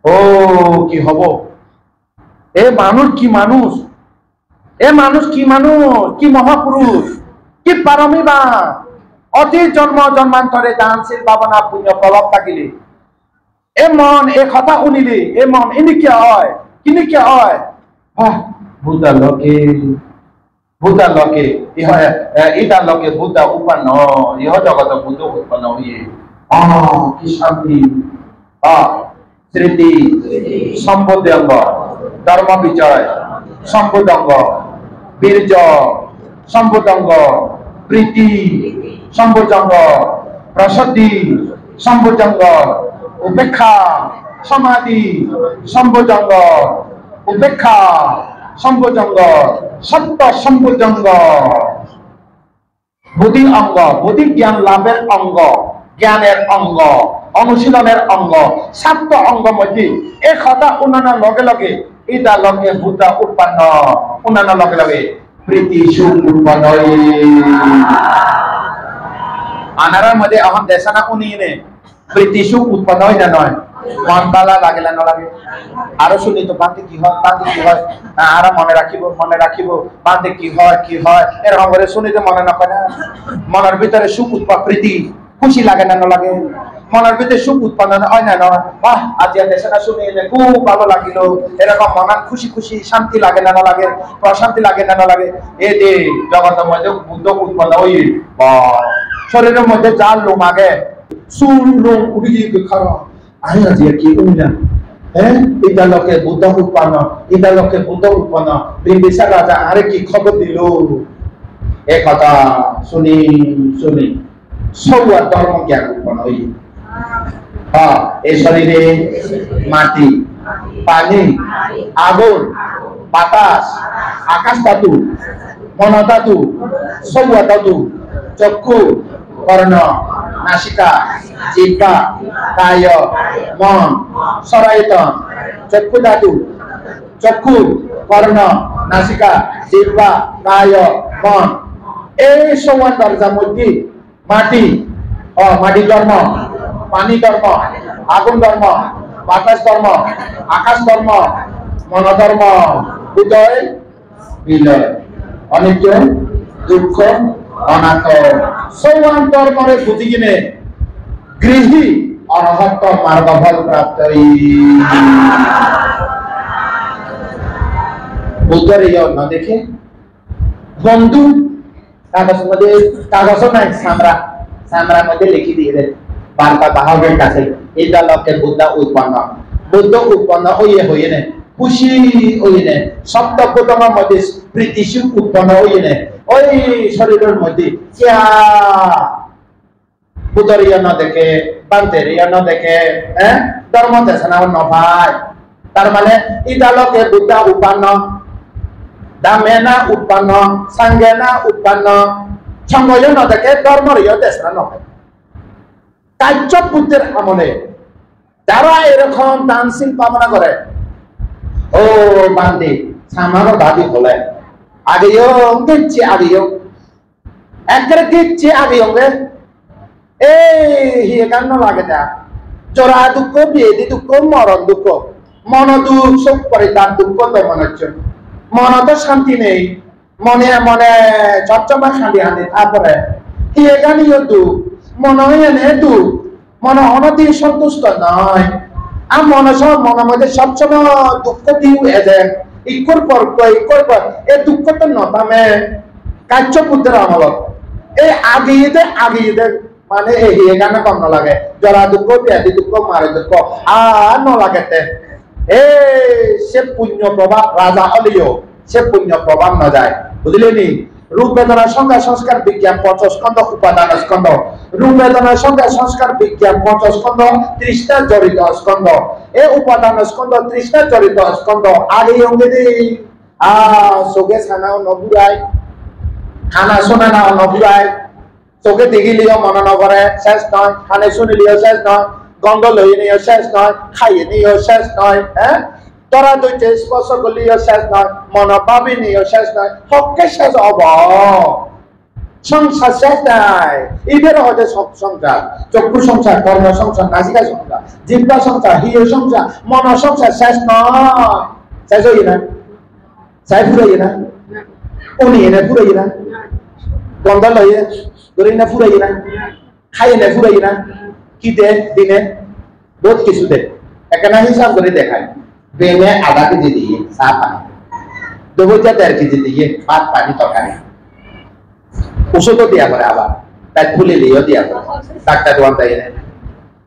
ও কি হব এ মানুষ কি মানুষ এ মানুষ কি মানুষ কি মহাপুরুষ কি পারমিবা অতি জন্ম জন্মান্তরে দানশীল ভাবনা পুণ্য প্রভাব থাকিলে এ মন এ কথা শুনিলে এ মন এনেকে হয় কিনেকে হয় বুদ্ধা লোকে ইটা লোকে বুদ্ধ উৎপন্ন ইহ জগত বুদ্ধ উৎপন্ন হইয়ে কি শান্তি স্মৃতি সম্বোধঙ্গ ধর্ম বিজয় সম্বোধঙ্গ বীর্য সম্বোধঙ্গ প্রীতি সম্বোধঙ্গ প্রসদ্ধি সম্বোধঙ্গ উপেক্ষা সমাধি সম্বোধঙ্গ উপেক্ষা সম্বোধঙ্গ সত্য সম্বোধঙ্গ বুদ্ধি অঙ্গ বুদ্ধি জ্ঞান লাভের অঙ্গ জ্ঞানের অঙ্গ অনুশীলনের অঙ্গ সাত অঙ্গ মধ্যে এই কথা উন্নয়নের লগে লগে ইটা লগে বুদ্ধ উৎপন্ন উন্নয়নের লগে লগে প্রীতি সুখ উৎপন্ন আনারার মধ্যে এখন দেশানা উনিয়ে প্রীতি সুখ উৎপন্ন হয় না নয় মন পালা লাগে না লাগে আরো শুনি তো বাঁধে কি হয় আর মনে রাখিব বাঁধে কি হয় এরকম করে শুনি তো মনে না করে মনের ভিতরে সুখ উৎপন্ন প্রীতি খুশি লাগে না লাগে মনের ভিতরে সুখ উৎপন্ন হয় না না বাহ আজি দেশনা শুনে খুব ভালো লাগিল এরকম মনের খুশি খুশি শান্তি লাগে না লাগে প্রশান্তি লাগে না লাগে এই যে জগতের মধ্যে বুদ্ধ উৎপন্ন হই শরীরের মধ্যে যার লোম আগে চুল লোম উঠে গিয়ে খারাপ আরে আজি কি উঠলাম হ্যাঁ এটা লোকে বুদ্ধ উৎপন্ন এটা লোকে বুদ্ধ উৎপন্ন বিম্বিসার রাজা আরে কি খবর দিল এ কথা শুনি শুনি সব ধর্ম জ্ঞান উৎপন্ন হই এই শরীরে মাটি পানি আগুন বাতাস আকাশ ধাতু মন ধাতু সব ধাতু চক্ষু কর্ণ নাসিকা জিহ্বা কায় মন সরায়তন চক্ষু ধাতু চক্ষু কর্ণ নাসিকা জিহ্বা কায় মন এই সমান দরজার মধ্যে মাটি মাটি ধর্ম পানি ধর্ম আগুন ধর্ম বাতাস ধর্ম আকাশ ধর্ম মন ধর্ম হৃদয় বিলয় অনিত্য দুঃখ অনাথ সমান ধর্মরে বুঝি কিনে গৃহী অরহত মার্গফল প্রাপ্ত বুদ্ধর এই অন্য দেখে বন্ধু কাগজ নাই সামরা মধ্যে লিখি দিয়ে দেয় বারবার বাহকের কাছে এটা লোকে বুদ্ধ উৎপন্ন হইয়ে নে খুশি হইয়ে নে সপ্তপ্রথমের মধ্যে প্রীতি সুখ উৎপন্ন হইয়ে নে ওই শরীরের মধ্যে কিয়া বুদ্ধর ইয়া না দেখে বান্তের ইয়া না দেখে ধর্ম দেশনা নভাই তার মানে এটা লোকে বুদ্ধ উৎপন্ন দামেনা উৎপন্ন সাঙ্গেনা উৎপন্ন সঙ্গয় না দেখে ধর্মর ইয়া দেশনা নভাই কার্যক বুদ্ধের আমলে যারা এরকম দানশীল কামনা করে ও বান্দি সামানো দাবি হলে আগেও গেছে আগেও একবারে গেছে আগেও হিয়ে কান্ন লাগে যা জোড়া দুঃখ বিয়েদি দুঃখ মরণ দুঃখ মন দুঃখ সব পরিতাপ দুঃখ দমনের জন্য মন তো শান্তি নেই মনে মনে চপচপা শান্তি আনে তারপরে হিয়ে গানিও দুঃখ মন এনে দুঃখ মন অনতি সন্তুষ্ট নয় আর মনের মধ্যে সবসময় দুঃখ দিও এদের ইকুর পর এই দুঃখ তো নতামে কার্য বুদ্ধের আমলত এই আগিয়ে মানে এই এখানে কম ন লাগে জরা দুঃখ ব্যাধি দুঃখ মারে দুঃখ আর ন লাগেতে সে পুণ্য প্রভাব রাজা হলেও সে পুণ্য প্রভাব না যায় বুঝলেনি রূপ বেদনা সংজ্ঞা সংস্কার বিজ্ঞান পঞ্চস্কন্ধ উপাদান স্কন্ধ রূপ বেদনা সংজ্ঞা সংস্কার বিজ্ঞান পঞ্চস্কন্ধ 30টা জড়িত স্কন্ধ এই উপাদান স্কন্ধ 30টা জড়িত স্কন্ধ আগে অঙ্গে চোখে ছানাও নবুরায় খানা শোনা নাও নবুরায় চোখে দেখিলেও মনে নকরে শেষ নয় কানে শুনিলেও শেষ নয় গন্ধ লই নিয়েও শেষ নয় খাইয়ে নিয়েও শেষ নয় তোরা দুইটা স্পর্শ করলেও শেষ নয় মন ভাবি নিয়েও শেষ নয় হককে শেষ হব সংসার শেষ নাই এদের হচ্ছে সব সংসার চক্ষু সংসার কর্ণ সংসার নাসিকা সংসার জিহ্বা সংসার হিয় সংসার মন সংসার শেষ নয় শেষ হই না চাই ফুরাই না উনি এনে ফুরাই না গন্ধ লইয়ে ধরে না ফুরাই না খাই না ফুরাই না কি দে দিনে বহুত কিছু দে এখানে হিসাব করে দেখায় বেনে আধা কেজি দিয়ে চা পানি দুবইটা 1.5 কেজি দিয়ে ভাত পানি তরকারি ওষুধও দিয়া করে আবার পেট ফুলিলেও দিয়া করে ডাক্তার দোয়ান তাই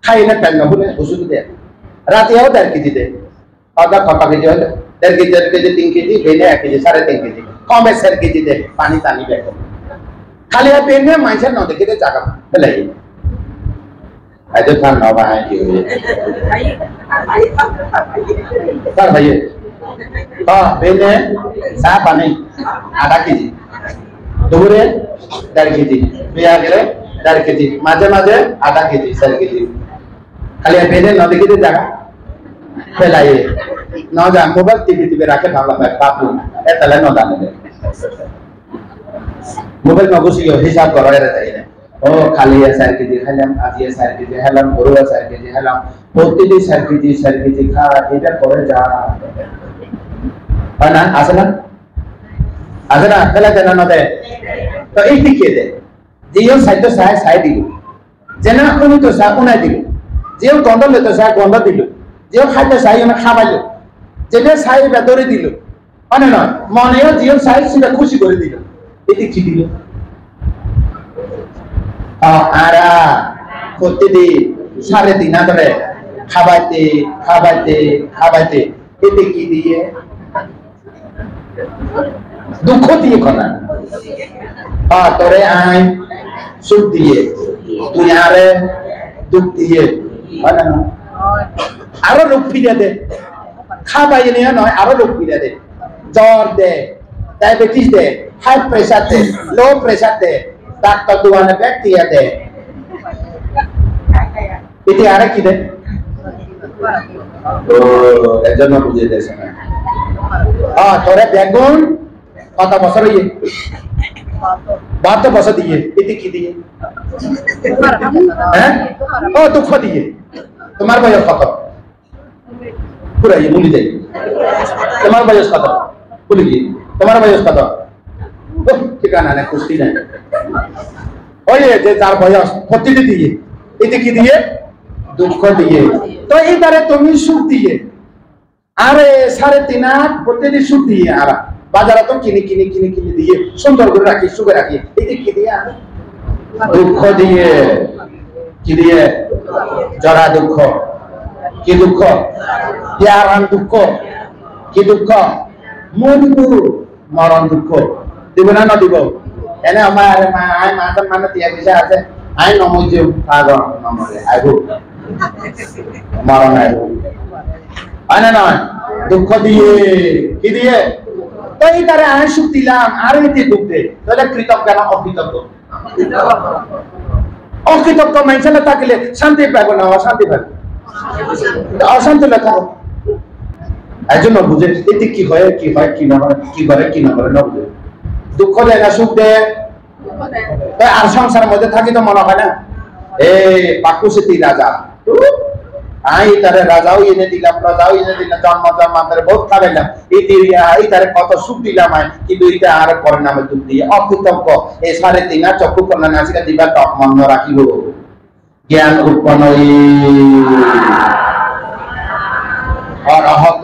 খাই না পেট না ফুলে ওষুধ দেয় রাতেও 1.5 কেজি দেয় আধা কত কেজি হলে 1.5 কেজি 3 কেজি বেনে 1 কেজি 3.5 কেজি কমে 4 কেজি দেয় পানি টানি বের খালি বেনে মাইছে না দেখে জায়গা ফেলে আজ খান না ভাই স্যার ভাই বেনে চা পানি আধা কেজি দুপুরে 1.5 কেজি বিয়া গেলে 1.5 কেজি মাঝে মাঝে আধা কেজি 4 কেজি খালি বেনে না দেখে জায়গা ফেলাই না যা মোবাইল টিভি রাখে ভাবলা বাপু এতলে না জানে মোবাইল নগসি হিসাব করা এর তাই না ও খালি 4 কেজি খেলাম আজি 4 কেজি খেলাম বড় 4 কেজি খেলাম প্রতিদিন 4 কেজি খা এটা করে যা হয় না আছে না খেলা দেনা না দে তো এই কি কে দে যেও সাইড তো সাই দিল যেনা উনি তো সা উনাই দিল যে গন্ধ লেতে চাই গন্ধ দিল, যে খাইতে চাই মানে খাওয়াইল, যেটা চাই বেদরে দিল, মানে নয় মনেও যে চাই সেটা খুশি করে দিল, এটি কি দিল? আরা প্রতিদিন 3.5 ধরে খাবাইতে খাবাইতে খাবাইতে, এতে কি দিয়ে? দুঃখ দিয়ে কথা। তোরে আই সুখ দিয়ে, তুই আরে দুঃখ দিয়ে, মানে না আরো রোগ ফিরে দে, খাবাই নিয়ে নয় আরো রোগ ফিরে দে, জ্বর দে, ডায়াবেটিস দে, হাই প্রেসার দে, লো প্রেসার দে, ডাক্তার দোকানে ব্যাকটেরিয়া দে, এটি আরে কি দে? এর জন্য বুঝিয়ে দিয়েছে না। তোরে বেগুন কত বছর ইয়ে 72 বছর দিয়ে, এটি কি দিয়ে? হ্যাঁ, দুঃখ দিয়ে। তোমার বয়স কত? পুরা ইয়ে ভুলি যাই। তোমার বয়স কত? ভুলি গিয়ে। তোমার বয়স কত? ঠিকানা নেই, কুস্তি নেই। ওই যে যার বয়স প্রতিটি দিয়ে, এটি কি দিয়ে? দুঃখ দিয়ে। তো এই দ্বারা তুমি সুখ দিয়ে, আরে 3.5 প্রতিটি সুখ দিয়ে, আর বাজারে তো কিনে কিনে কিনে কিনে দিয়ে সুন্দর করে রাখি, সুখে রাখি, এটি কি দিয়ে? দুঃখ দিয়ে। কি দিয়ে? জরা দুঃখ। কি দুঃখ? ইয়ারান দুঃখ। কি দুঃখ? মৃত্যু মরণ দুঃখ। দিব না দিব? এনে আমার মানে তিয়া বিষয় আছে, আই নমজ পাগল নমরে আইবো মরণ আইবো, আনে নয় দুঃখ দিয়ে। কি দিয়ে? তো এই তারে আমি সুখ দিলাম, আর এটি দুঃখ দে, তাহলে কৃতজ্ঞ না অকৃতজ্ঞ? অকৃতজ্ঞ মানুষের থাকলে শান্তি পাইব না অশান্তি পাইব? অশান্তি লেখা এই জন্য বুঝে এটি কি হয় কি হয় কি না হয়, কি করে কি না করে না বুঝে। দুঃখ দেয় না সুখ দেয়? আর সংসারের মধ্যে থাকি তো মনে হয় না এই পাকুসিতি রাজা, আই তারে রাজাও এনে দিলাম, প্রজাও এনে দিলাম, জন্ম জন্মান্তরে বহুত খাইলাম, এই তারে কত সুখ দিলাম, কিন্তু এটা আর করে নামে দুঃখ দিয়ে। অকৃতজ্ঞ এই 3.5 চক্ষু কন্যা নাসিকা দিবা টক মন্দ রাখিব, জ্ঞান উৎপন্ন অরহত